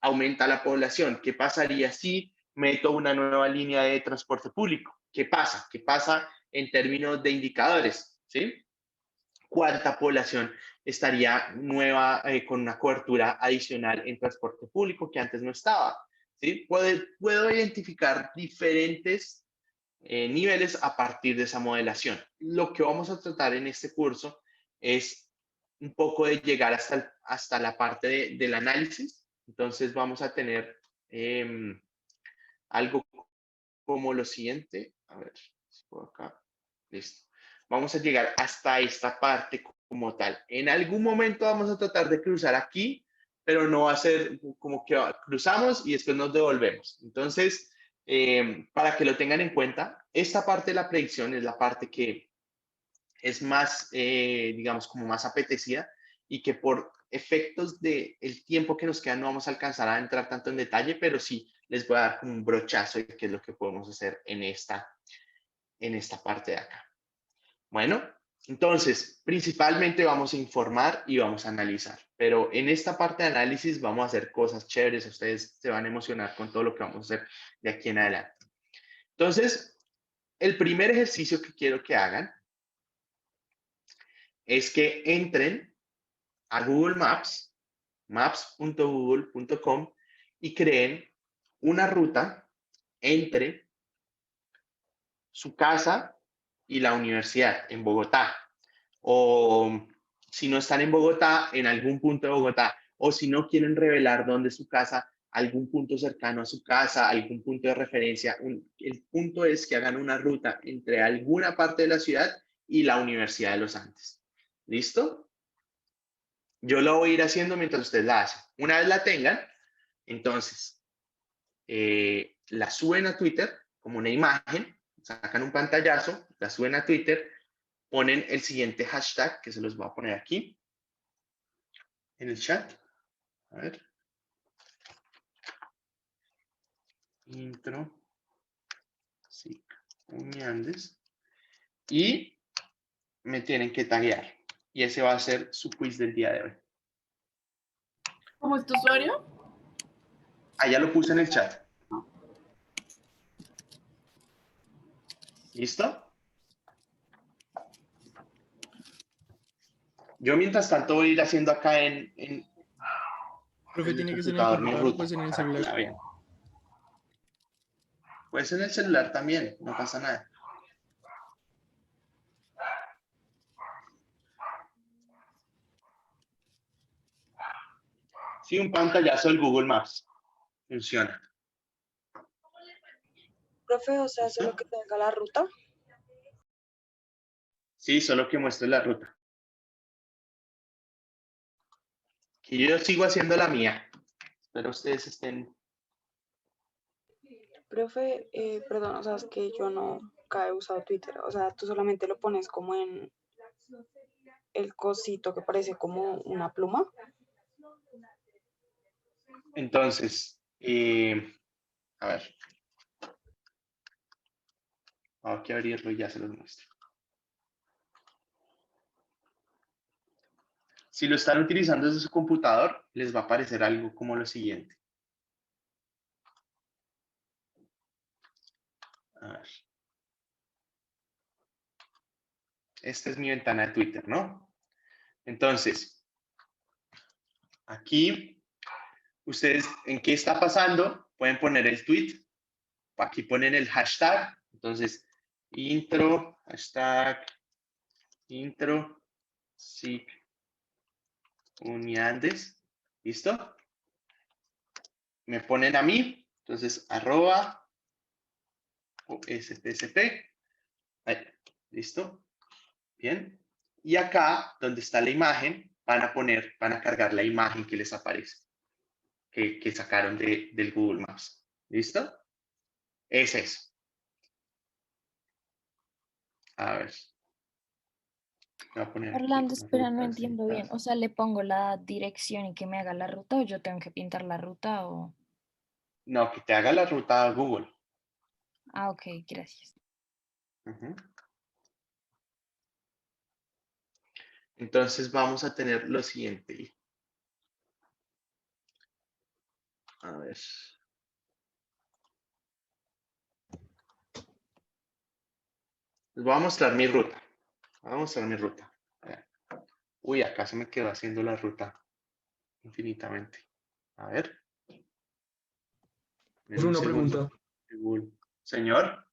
aumenta la población, qué pasaría si meto una nueva línea de transporte público, qué pasa, qué pasa en términos de indicadores, ¿sí? ¿Cuánta población estaría nueva con una cobertura adicional en transporte público que antes no estaba? ¿Sí? Puedo identificar diferentes niveles a partir de esa modelación. Lo que vamos a tratar en este curso es un poco de llegar hasta la parte del análisis. Entonces vamos a tener algo como lo siguiente. A ver, si puedo acá. Listo. Vamos a llegar hasta esta parte como tal. En algún momento vamos a tratar de cruzar aquí, pero no va a ser como que cruzamos y después nos devolvemos. Entonces, para que lo tengan en cuenta, esta parte de la predicción es la parte que es más, digamos, como más apetecida y que por efectos del tiempo que nos queda no vamos a alcanzar a entrar tanto en detalle, pero sí les voy a dar como un brochazo de qué es lo que podemos hacer en esta parte de acá. Bueno, entonces, principalmente vamos a informar y vamos a analizar, pero en esta parte de análisis vamos a hacer cosas chéveres, ustedes se van a emocionar con todo lo que vamos a hacer de aquí en adelante. Entonces, el primer ejercicio que quiero que hagan es que entren a Google Maps, maps.google.com y creen una ruta entre su casa y la universidad en Bogotá. O si no están en Bogotá, en algún punto de Bogotá. O si no quieren revelar dónde es su casa, algún punto cercano a su casa, algún punto de referencia. El punto es que hagan una ruta entre alguna parte de la ciudad y la Universidad de los Andes. ¿Listo? Yo lo voy a ir haciendo mientras ustedes la hacen. Una vez la tengan, entonces la suben a Twitter como una imagen, sacan un pantallazo, la suben a Twitter, ponen el siguiente hashtag, que se los voy a poner aquí en el chat. A ver. Intro. Sí. Uñandes. Y me tienen que taguear. Y ese va a ser su quiz del día de hoy. ¿Cómo es tu usuario? Allá lo puse en el chat. ¿Listo? Yo mientras tanto voy a ir haciendo acá en Profe, el tiene que ser en el computador mi computador o ruta puede ser en el para que celular. la vean. Puede ser en el celular también, no pasa nada. Sí, un pantallazo del Google Maps. Funciona. Profe, o sea, ¿Listo? solo que tenga la ruta. Sí, solo que muestre la ruta. Y yo sigo haciendo la mía. Espero ustedes estén. Profe, perdón, o sea, es que yo nunca he usado Twitter. O sea, tú solamente lo pones como en el cosito que parece como una pluma. Entonces, a ver. Vamos a abrirlo y ya se los muestro. Si lo están utilizando desde su computador, les va a aparecer algo como lo siguiente. A ver. Esta es mi ventana de Twitter, ¿no? Entonces, aquí, ustedes, ¿en qué está pasando? Pueden poner el tweet. Aquí ponen el hashtag. Entonces, intro, hashtag, intro, SIC, Uniandes. ¿Listo? Me ponen a mí. Entonces, @ o STSP. Ahí, ¿listo? Bien. Y acá, donde está la imagen, van a cargar la imagen que les aparece, que sacaron del Google Maps. ¿Listo? Es eso. A ver. Voy a poner aquí Orlando, una espera, no ruta entiendo bien. sin O sea, ¿le pongo la dirección y que me haga la ruta o yo tengo que pintar la ruta o...? No, que te haga la ruta a Google. Ah, ok, gracias. Ujú. Entonces vamos a tener lo siguiente. A ver. Les voy a mostrar mi ruta. Voy a mostrar mi ruta. A ver. Uy, acá se me quedó haciendo la ruta infinitamente. A ver. En Profe, un una segundo. pregunta. Google. Señor.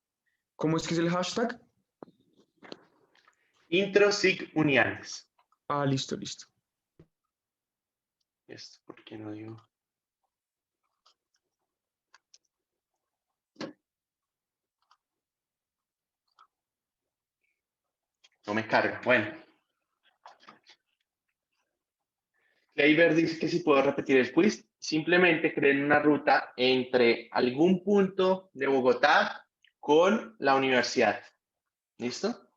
¿Cómo es que es el hashtag? Intro SIG Uniandes. Ah, listo, listo. Esto, ¿por qué no digo? No me carga. Bueno. Kleiber dice que si puedo repetir el quiz, simplemente creen una ruta entre algún punto de Bogotá con la universidad. ¿Listo?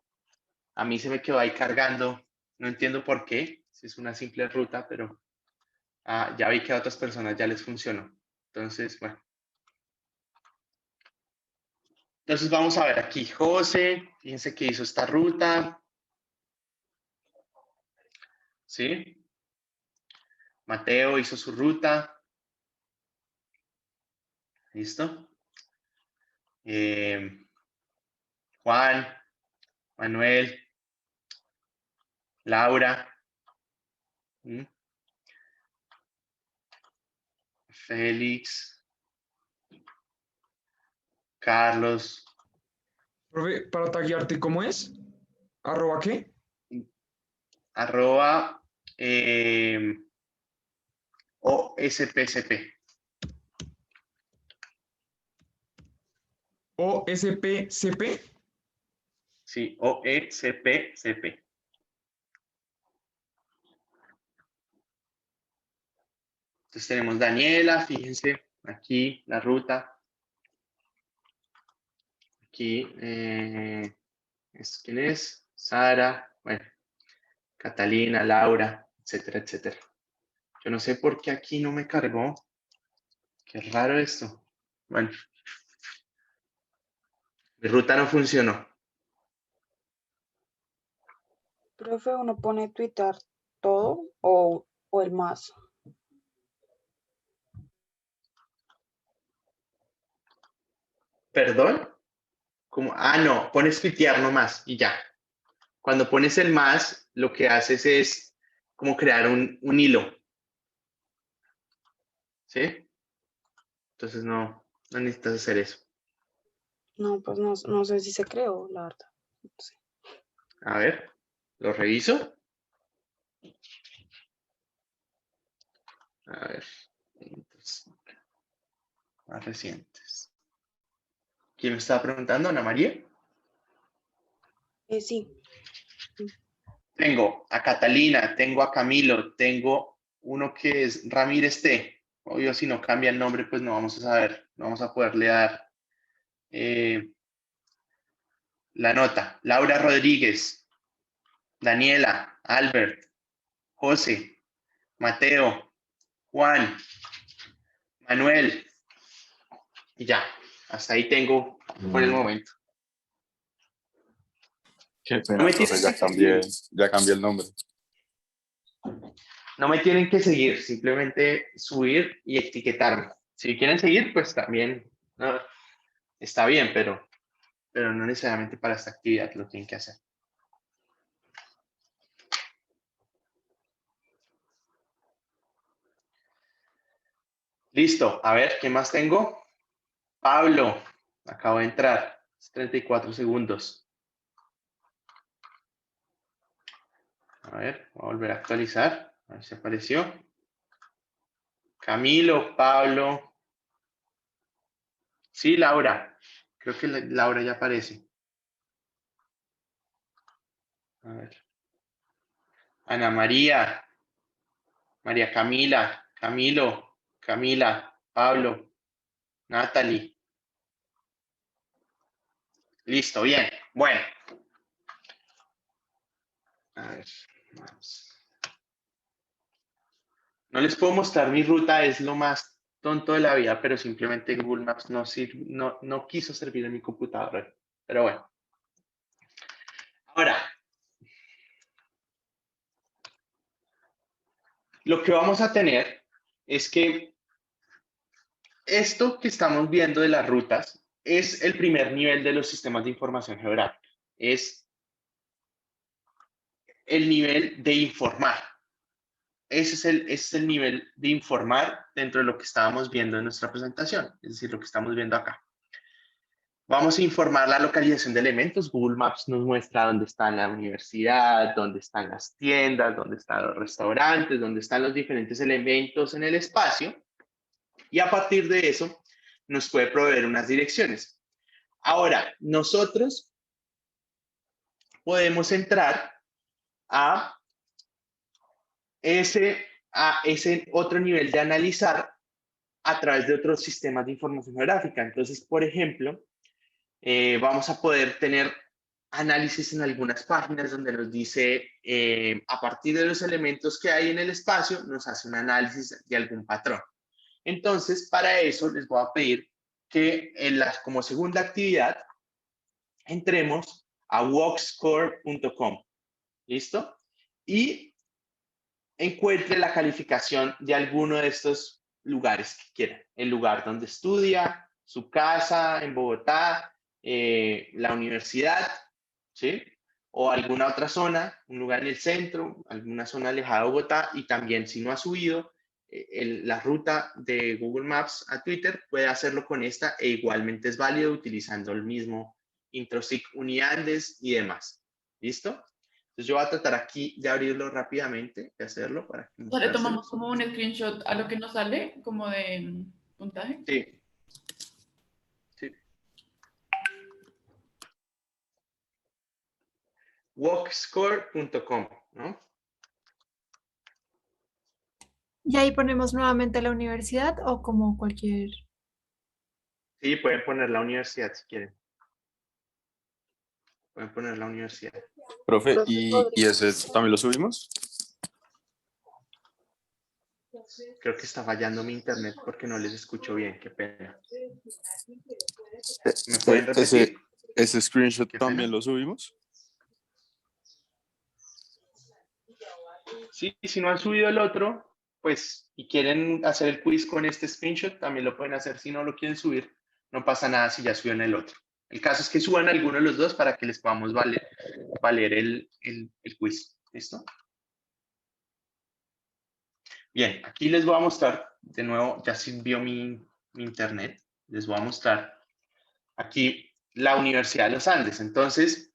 A mí se me quedó ahí cargando. No entiendo por qué. Si es una simple ruta, pero ya vi que a otras personas ya les funcionó. Entonces, bueno. Entonces vamos a ver aquí. José, fíjense que hizo esta ruta. ¿Sí? Mateo hizo su ruta. ¿Listo? Juan, Manuel, Laura, Félix, Carlos, Profe, para taguearte, ¿cómo es? ¿Arroba qué? arroba OSPCP. OSPCP. Sí, OECPCP. Entonces tenemos Daniela, fíjense, aquí la ruta. Aquí, ¿quién es? Sara, bueno, Catalina, Laura, etcétera, etcétera. Yo no sé por qué aquí no me cargó. Qué raro esto. Bueno, mi ruta no funcionó. Profe, uno pone Twitter todo o el más. ¿Perdón? ¿Cómo? Ah, no, pones tuitear nomás y ya. Cuando pones el más, lo que haces es como crear un hilo. ¿Sí? Entonces no necesitas hacer eso. No, pues no sé si se creó, la verdad. No sé. A ver, lo reviso. A ver, entonces, más recientes. ¿Quién me estaba preguntando? ¿Ana María? Sí, Tengo a Catalina, tengo a Camilo, tengo uno que es Ramírez T. Obvio, si no cambia el nombre, pues no vamos a saber, no vamos a poderle dar la nota. Laura Rodríguez, Daniela, Albert, José, Mateo, Juan, Manuel, y ya. Hasta ahí tengo por el momento. Qué No pena, me profe, tienen que seguir. ya cambié el nombre. No me tienen que seguir, simplemente subir y etiquetarme. Si quieren seguir, pues también no, está bien, pero no necesariamente para esta actividad lo tienen que hacer. Listo, a ver, ¿qué más tengo? Pablo, acabo de entrar, 34 segundos. A ver, voy a volver a actualizar, a ver si apareció. Camilo, Pablo. Sí, Laura, creo que Laura ya aparece. A ver. Ana María, María Camila, Camilo, Camila, Pablo, Natalie. Listo, bien. Bueno. A ver, vamos. No les puedo mostrar mi ruta, es lo más tonto de la vida, pero simplemente Google Maps no quiso servir en mi computadora. Pero bueno. Ahora, lo que vamos a tener es que esto que estamos viendo de las rutas es el primer nivel de los sistemas de información geográfica. Es el nivel de informar. Ese es el nivel de informar dentro de lo que estábamos viendo en nuestra presentación, es decir, lo que estamos viendo acá. Vamos a informar la localización de elementos. Google Maps nos muestra dónde está la universidad, dónde están las tiendas, dónde están los restaurantes, dónde están los diferentes elementos en el espacio. Y a partir de eso, nos puede proveer unas direcciones. Ahora, nosotros podemos entrar a ese otro nivel de analizar a través de otros sistemas de información geográfica. Entonces, por ejemplo, vamos a poder tener análisis en algunas páginas donde nos dice, a partir de los elementos que hay en el espacio, nos hace un análisis de algún patrón. Entonces, para eso les voy a pedir que como segunda actividad entremos a walkscore.com. ¿Listo? Y encuentre la calificación de alguno de estos lugares que quieran. El lugar donde estudia, su casa en Bogotá, la universidad, ¿sí? O alguna otra zona, un lugar en el centro, alguna zona alejada de Bogotá, y también si no ha subido, la ruta de Google Maps a Twitter, puede hacerlo con esta e igualmente es válido utilizando el mismo Introsig Uniandes y demás. ¿Listo? Entonces yo voy a tratar aquí de abrirlo rápidamente, de hacerlo para O sea, le tomamos mostrárselos. como un screenshot a lo que nos sale, como de puntaje. Sí. Sí. Walkscore.com, ¿no? Y ahí ponemos nuevamente la universidad o como cualquier... Sí, pueden poner la universidad si quieren. Pueden poner la universidad. Profe, Profe, ¿y ese también lo subimos? Creo que está fallando mi internet porque no les escucho bien. Qué pena. ¿Me pueden repetir? ¿Ese screenshot Qué pena. también lo subimos? Sí, si no han subido el otro, pues, y quieren hacer el quiz con este screenshot, también lo pueden hacer. Si no lo quieren subir, no pasa nada si ya subieron el otro. El caso es que suban alguno de los dos para que les podamos valer el quiz. ¿Listo? Bien, aquí les voy a mostrar, de nuevo, ya se envió mi internet, les voy a mostrar aquí la Universidad de los Andes. Entonces,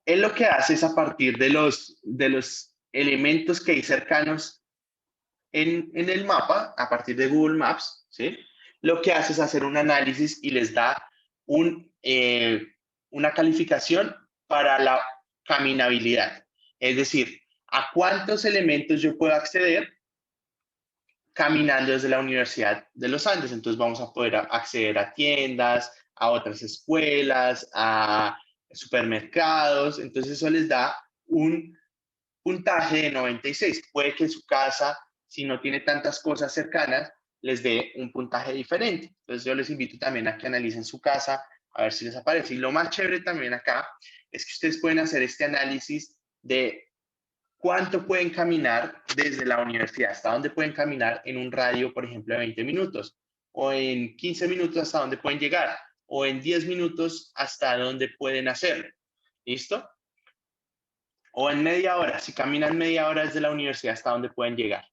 él lo que hace es a partir de los elementos que hay cercanos en el mapa, a partir de Google Maps, ¿sí? Lo que hace es hacer un análisis y les da una calificación para la caminabilidad. Es decir, a cuántos elementos yo puedo acceder caminando desde la Universidad de los Andes. Entonces vamos a poder acceder a tiendas, a otras escuelas, a supermercados. Entonces eso les da un puntaje de 96. Puede que en su casa, si no tiene tantas cosas cercanas, les dé un puntaje diferente. Entonces yo les invito también a que analicen su casa, a ver si les aparece. Y lo más chévere también acá es que ustedes pueden hacer este análisis de cuánto pueden caminar desde la universidad, hasta dónde pueden caminar en un radio, por ejemplo, de 20 minutos, o en 15 minutos hasta dónde pueden llegar, o en 10 minutos hasta dónde pueden hacerlo. ¿Listo? O en media hora, si caminan media hora desde la universidad hasta dónde pueden llegar.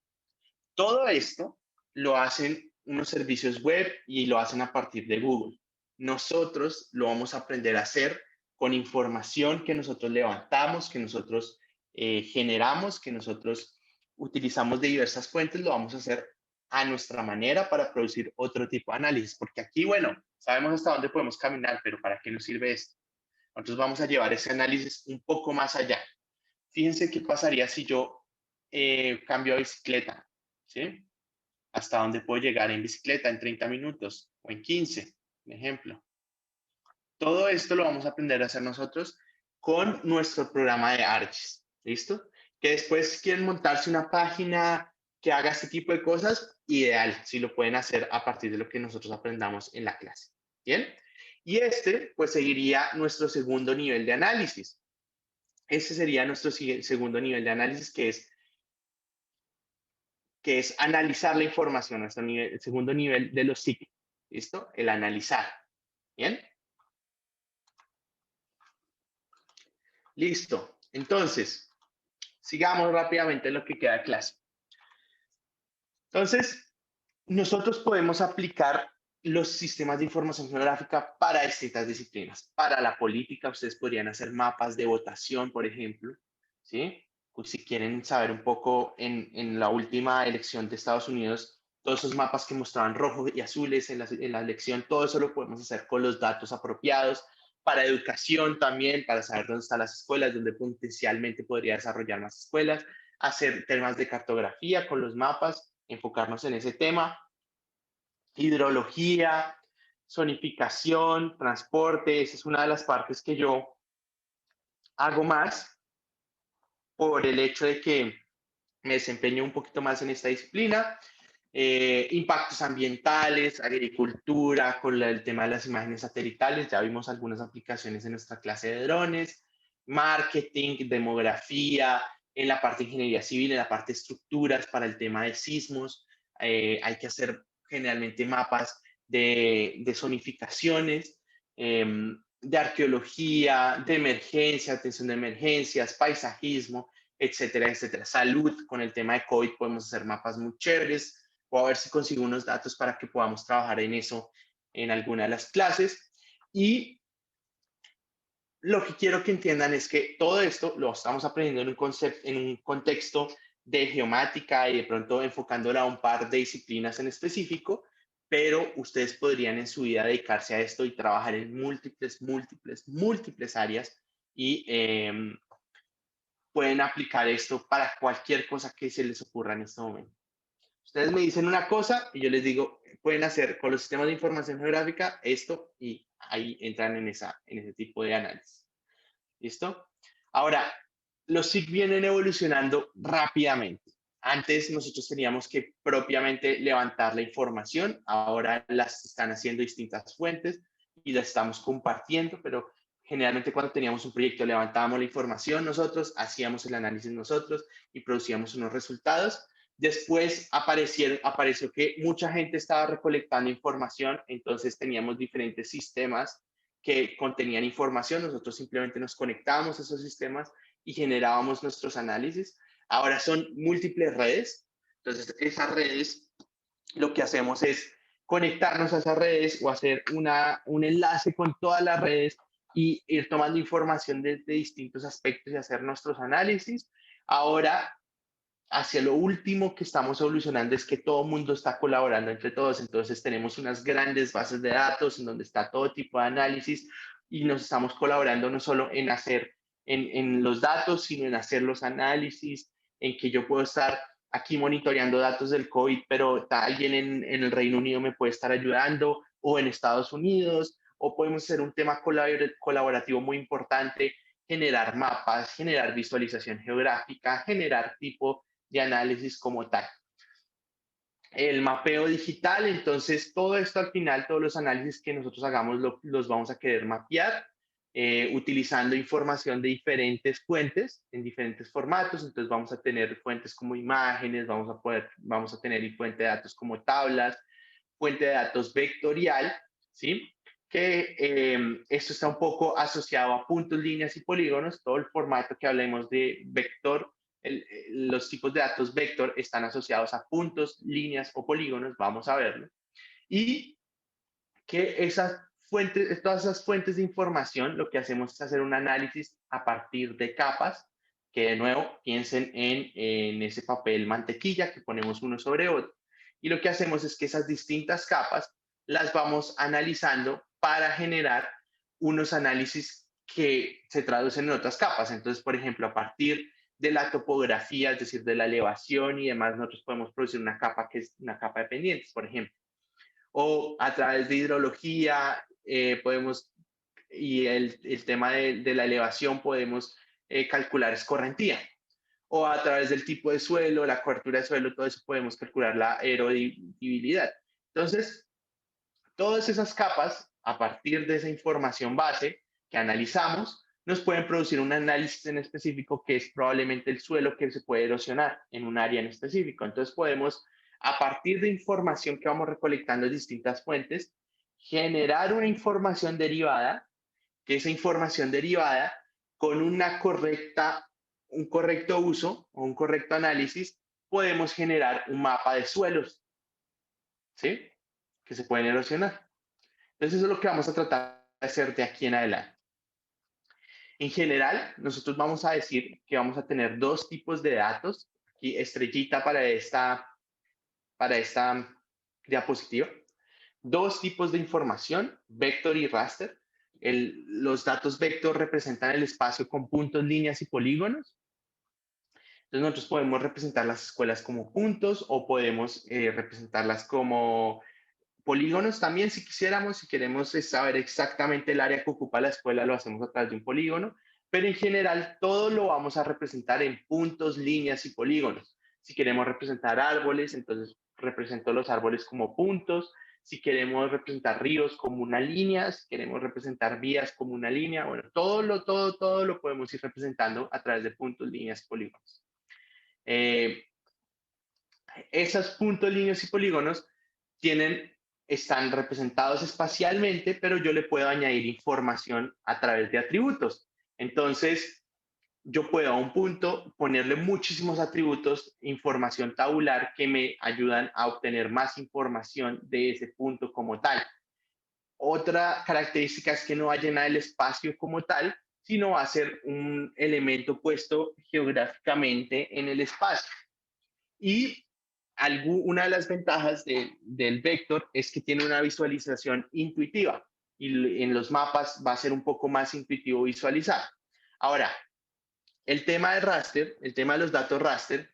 Todo esto lo hacen unos servicios web y lo hacen a partir de Google. Nosotros lo vamos a aprender a hacer con información que nosotros levantamos, que nosotros generamos, que nosotros utilizamos de diversas fuentes, lo vamos a hacer a nuestra manera para producir otro tipo de análisis. Porque aquí, bueno, sabemos hasta dónde podemos caminar, pero ¿para qué nos sirve esto? Nosotros vamos a llevar ese análisis un poco más allá. Fíjense qué pasaría si yo cambio a bicicleta, ¿sí? Hasta dónde puedo llegar en bicicleta en 30 minutos o en 15, por ejemplo. Todo esto lo vamos a aprender a hacer nosotros con nuestro programa de ArcGIS, ¿listo? Que después quieren montarse una página que haga este tipo de cosas, ideal, si lo pueden hacer a partir de lo que nosotros aprendamos en la clase, ¿bien? Y este, pues, seguiría nuestro segundo nivel de análisis. Ese sería nuestro segundo nivel de análisis, que es analizar la información, nuestro el segundo nivel de los ciclos. ¿Listo? El analizar. ¿Bien? Listo. Entonces, sigamos rápidamente lo que queda de clase. Entonces, nosotros podemos aplicar los sistemas de información geográfica para distintas disciplinas. Para la política, ustedes podrían hacer mapas de votación, por ejemplo, ¿sí? Pues si quieren saber un poco, en la última elección de Estados Unidos, todos esos mapas que mostraban rojos y azules en la elección, todo eso lo podemos hacer con los datos apropiados. Para educación también, para saber dónde están las escuelas, dónde potencialmente podría desarrollar más escuelas, hacer temas de cartografía con los mapas, enfocarnos en ese tema. Hidrología, zonificación, transporte, esa es una de las partes que yo hago más por el hecho de que me desempeño un poquito más en esta disciplina. Impactos ambientales, agricultura, con el tema de las imágenes satelitales, ya vimos algunas aplicaciones en nuestra clase de drones, marketing, demografía, en la parte de ingeniería civil, en la parte de estructuras para el tema de sismos, hay que hacer generalmente mapas de zonificaciones, de arqueología, de emergencia, atención de emergencias, paisajismo, etcétera, etcétera. Salud, con el tema de COVID podemos hacer mapas muy chéveres, o a ver si consigo unos datos para que podamos trabajar en eso en alguna de las clases. Y lo que quiero que entiendan es que todo esto lo estamos aprendiendo en un contexto de geomática y de pronto enfocándola a un par de disciplinas en específico, pero ustedes podrían en su vida dedicarse a esto y trabajar en múltiples áreas y pueden aplicar esto para cualquier cosa que se les ocurra en este momento. Ustedes me dicen una cosa y yo les digo, pueden hacer con los sistemas de información geográfica esto y ahí entran en ese tipo de análisis. ¿Listo? Ahora, los SIG vienen evolucionando rápidamente. Antes nosotros teníamos que propiamente levantar la información, ahora las están haciendo distintas fuentes y las estamos compartiendo, pero generalmente cuando teníamos un proyecto levantábamos la información nosotros, hacíamos el análisis nosotros y producíamos unos resultados. Después apareció que mucha gente estaba recolectando información, entonces teníamos diferentes sistemas que contenían información, nosotros simplemente nos conectábamos a esos sistemas y generábamos nuestros análisis. Ahora son múltiples redes, entonces esas redes lo que hacemos es conectarnos a esas redes o hacer un enlace con todas las redes y ir tomando información de distintos aspectos y hacer nuestros análisis. Ahora, hacia lo último que estamos evolucionando es que todo el mundo está colaborando entre todos, entonces tenemos unas grandes bases de datos en donde está todo tipo de análisis y nos estamos colaborando no solo en hacer en los datos, sino en hacer los análisis, en que yo puedo estar aquí monitoreando datos del COVID, pero alguien en el Reino Unido me puede estar ayudando, o en Estados Unidos, o podemos hacer un tema colaborativo muy importante, generar mapas, generar visualización geográfica, generar tipo de análisis como tal. El mapeo digital, entonces todo esto al final, todos los análisis que nosotros hagamos los vamos a querer mapear utilizando información de diferentes fuentes en diferentes formatos. Entonces vamos a tener fuentes como imágenes, vamos a tener fuente de datos como tablas, fuente de datos vectorial, ¿sí? Que esto está un poco asociado a puntos, líneas y polígonos. Todo el formato que hablemos de vector, los tipos de datos vector están asociados a puntos, líneas o polígonos, vamos a verlo. Y que todas esas fuentes de información, lo que hacemos es hacer un análisis a partir de capas, que de nuevo piensen en ese papel mantequilla que ponemos uno sobre otro. Y lo que hacemos es que esas distintas capas las vamos analizando para generar unos análisis que se traducen en otras capas. Entonces, por ejemplo, a partir de la topografía, es decir, de la elevación y demás, nosotros podemos producir una capa que es una capa de pendientes, por ejemplo. O a través de hidrología, y el tema de la elevación, podemos calcular escorrentía. O a través del tipo de suelo, la cobertura de suelo, todo eso podemos calcular la erodibilidad. Entonces, todas esas capas, a partir de esa información base que analizamos, nos pueden producir un análisis en específico que es probablemente el suelo que se puede erosionar en un área en específico. Entonces podemos, a partir de información que vamos recolectando de distintas fuentes, generar una información derivada, que esa información derivada, con un correcto uso o un correcto análisis, podemos generar un mapa de suelos, ¿sí? Que se pueden erosionar. Entonces eso es lo que vamos a tratar de hacer de aquí en adelante. En general, nosotros vamos a decir que vamos a tener dos tipos de datos. Aquí estrellita para esta diapositiva. Dos tipos de información, vector y raster. Los datos vector representan el espacio con puntos, líneas y polígonos. Entonces nosotros podemos representar las escuelas como puntos o podemos representarlas como polígonos también, si quisiéramos, si queremos saber exactamente el área que ocupa la escuela, lo hacemos a través de un polígono, pero en general todo lo vamos a representar en puntos, líneas y polígonos. Si queremos representar árboles, entonces represento los árboles como puntos. Si queremos representar ríos como una línea, si queremos representar vías como una línea, bueno, todo lo podemos ir representando a través de puntos, líneas y polígonos. Esos puntos, líneas y polígonos están representados espacialmente, pero yo le puedo añadir información a través de atributos. Entonces, yo puedo a un punto ponerle muchísimos atributos, información tabular que me ayudan a obtener más información de ese punto como tal. Otra característica es que no va a llenar el espacio como tal, sino va a ser un elemento puesto geográficamente en el espacio. Y una de las ventajas del vector es que tiene una visualización intuitiva y en los mapas va a ser un poco más intuitivo visualizar. Ahora, el tema de raster, el tema de los datos raster,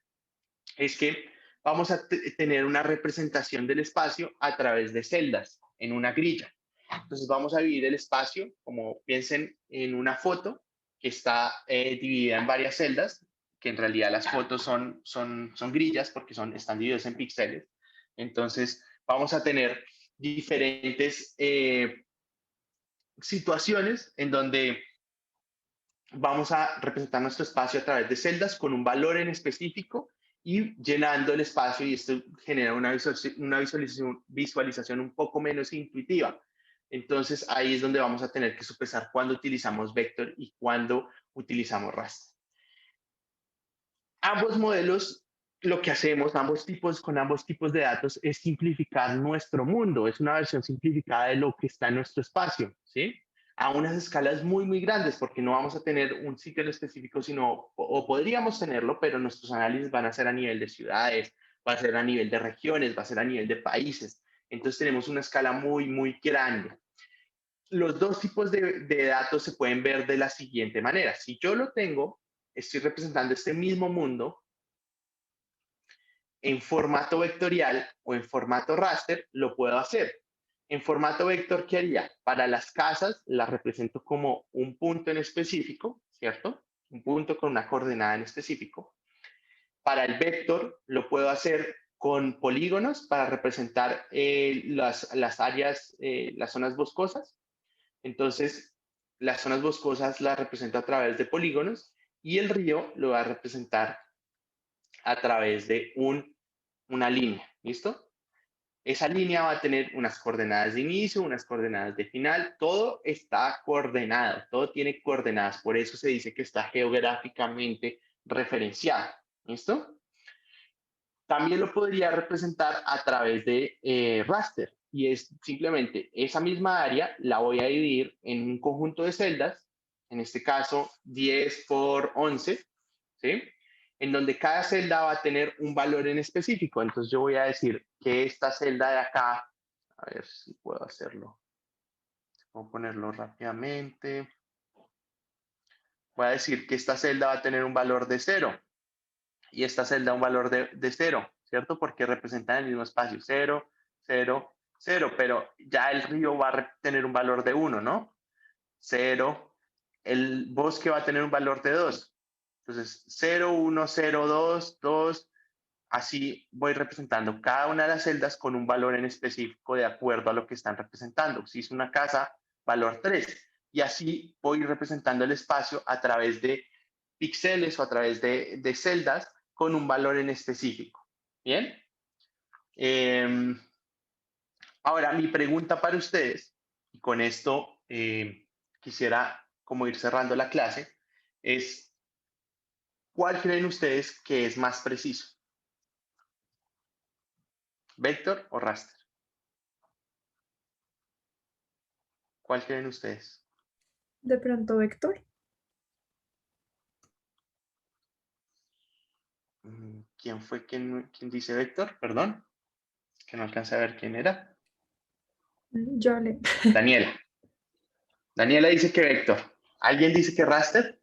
es que vamos a tener una representación del espacio a través de celdas en una grilla. Entonces vamos a dividir el espacio, como piensen en una foto que está dividida en varias celdas, que en realidad las fotos son grillas porque están divididas en píxeles. Entonces vamos a tener diferentes situaciones en donde vamos a representar nuestro espacio a través de celdas con un valor en específico y llenando el espacio, y esto genera una visualización un poco menos intuitiva. Entonces ahí es donde vamos a tener que sopesar cuándo utilizamos vector y cuándo utilizamos raster. Ambos modelos, lo que hacemos, con ambos tipos de datos, es simplificar nuestro mundo. Es una versión simplificada de lo que está en nuestro espacio, ¿sí? A unas escalas muy, muy grandes, porque no vamos a tener un sitio en específico, o podríamos tenerlo, pero nuestros análisis van a ser a nivel de ciudades, va a ser a nivel de regiones, va a ser a nivel de países. Entonces tenemos una escala muy, muy grande. Los dos tipos de datos se pueden ver de la siguiente manera. Si yo lo tengo, estoy representando este mismo mundo en formato vectorial o en formato raster, lo puedo hacer. En formato vector, ¿qué haría? Para las casas las represento como un punto en específico, ¿cierto? Un punto con una coordenada en específico. Para el vector lo puedo hacer con polígonos para representar las áreas, las zonas boscosas. Entonces, las zonas boscosas las represento a través de polígonos y el río lo va a representar a través de una línea, ¿listo? Esa línea va a tener unas coordenadas de inicio, unas coordenadas de final, todo está coordenado, todo tiene coordenadas, por eso se dice que está geográficamente referenciado, ¿listo? También lo podría representar a través de raster, y es simplemente esa misma área la voy a dividir en un conjunto de celdas, en este caso 10 por 11, ¿sí? En donde cada celda va a tener un valor en específico. Entonces yo voy a decir que esta celda de acá, a ver si puedo hacerlo, voy a ponerlo rápidamente, voy a decir que esta celda va a tener un valor de 0 y esta celda un valor de 0, ¿cierto? Porque representan el mismo espacio, 0, 0, 0, pero ya el río va a tener un valor de 1, ¿no? 0, el bosque va a tener un valor de 2. Entonces, 0, 1, 0, 2, 2, así voy representando cada una de las celdas con un valor en específico de acuerdo a lo que están representando. Si es una casa, valor 3. Y así voy representando el espacio a través de píxeles o a través de celdas con un valor en específico. ¿Bien? Ahora, mi pregunta para ustedes, y con esto quisiera como ir cerrando la clase, es ¿cuál creen ustedes que es más preciso? ¿Vector o raster? ¿Cuál creen ustedes? De pronto, Héctor. ¿Quién fue quien dice vector? Perdón, que no alcancé a ver quién era. Yo le. Daniela. Daniela dice que vector. ¿Alguien dice que raster?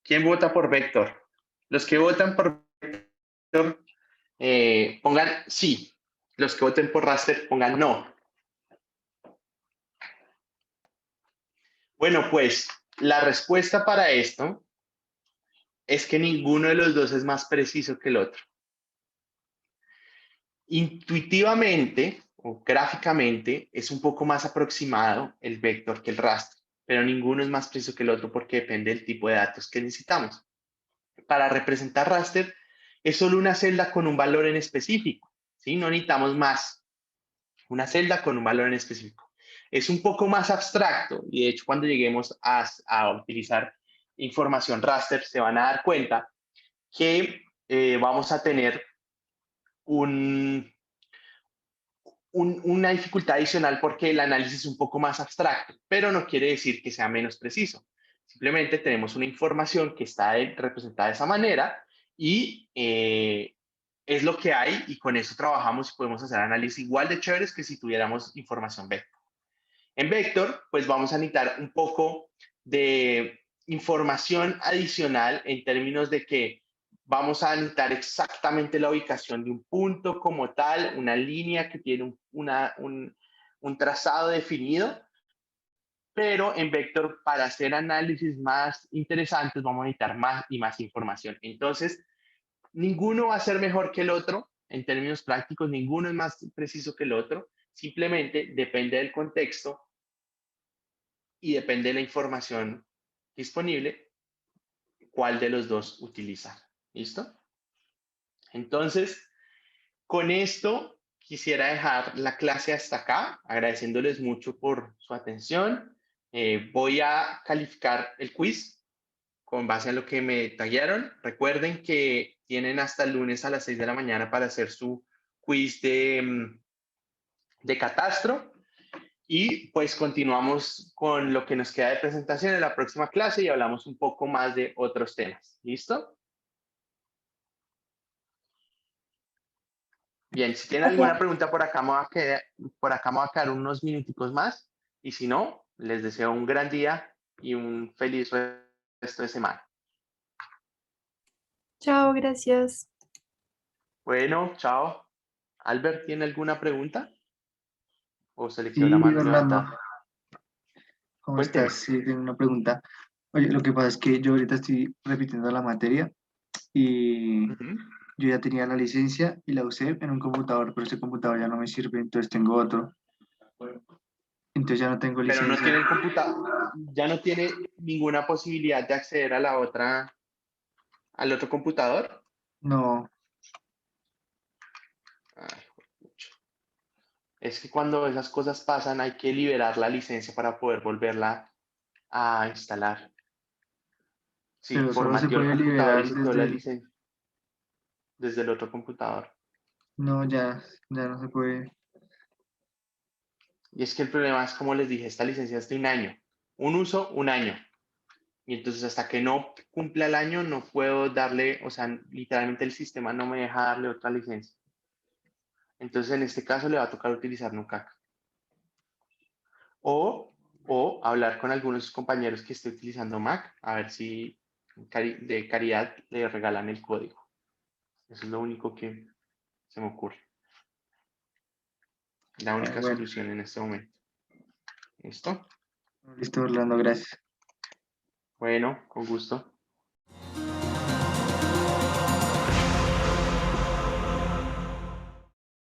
¿Quién vota por vector? Los que votan por vector, pongan sí. Los que voten por raster, pongan no. Bueno, pues la respuesta para esto es que ninguno de los dos es más preciso que el otro. Intuitivamente o gráficamente es un poco más aproximado el vector que el raster, pero ninguno es más preciso que el otro porque depende del tipo de datos que necesitamos. Para representar raster es solo una celda con un valor en específico, ¿sí? No necesitamos más. Una celda con un valor en específico. Es un poco más abstracto y de hecho cuando lleguemos a utilizar información raster, se van a dar cuenta que vamos a tener una dificultad adicional porque el análisis es un poco más abstracto, pero no quiere decir que sea menos preciso. Simplemente tenemos una información que está representada de esa manera y es lo que hay y con eso trabajamos y podemos hacer análisis igual de chéveres que si tuviéramos información vector. En vector, pues vamos a necesitar un poco de información adicional en términos de que vamos a necesitar exactamente la ubicación de un punto como tal, una línea que tiene un trazado definido, pero en vector para hacer análisis más interesantes vamos a necesitar más y más información. Entonces, ninguno va a ser mejor que el otro en términos prácticos, ninguno es más preciso que el otro, simplemente depende del contexto y depende de la información disponible, cuál de los dos utilizar. ¿Listo? Entonces, con esto quisiera dejar la clase hasta acá, agradeciéndoles mucho por su atención. Voy a calificar el quiz con base en lo que me taguearon. Recuerden que tienen hasta el lunes a las 6 de la mañana para hacer su quiz de catastro. Y pues continuamos con lo que nos queda de presentación en la próxima clase y hablamos un poco más de otros temas. ¿Listo? Bien, si tienen alguna pregunta por acá me va a quedar unos minuticos más y si no, les deseo un gran día y un feliz resto de semana. Chao, gracias. Bueno, chao. Albert, ¿tiene alguna pregunta? ¿O se le quedó Sí, la mano Orlando, levantada? ¿cómo Cuénteme. estás? Sí, tengo una pregunta. Oye, lo que pasa es que yo ahorita estoy repitiendo la materia y Ujú. yo ya tenía la licencia y la usé en un computador, pero ese computador ya no me sirve, entonces tengo otro. Entonces ya no tengo Pero no licencia. tiene el computador, ya no tiene ninguna posibilidad de acceder a al otro computador. No, Ay, juepucha. Es que cuando esas cosas pasan hay que liberar la licencia para poder volverla a instalar. Sí, pero solo se formateó el puede computador y liberar se quedó desde la el... licencia desde el otro computador. No, ya no se puede. Y es que el problema es, como les dije, esta licencia es de un año. Un uso, un año. Y entonces hasta que no cumpla el año no puedo darle, o sea, literalmente el sistema no me deja darle otra licencia. Entonces en este caso le va a tocar utilizar Nucac. O hablar con algunos compañeros que esté utilizando Mac, a ver si de caridad le regalan el código. Eso es lo único que se me ocurre. La única Bueno, solución en este momento. ¿Listo? listo, Orlando, gracias. Bueno, con gusto.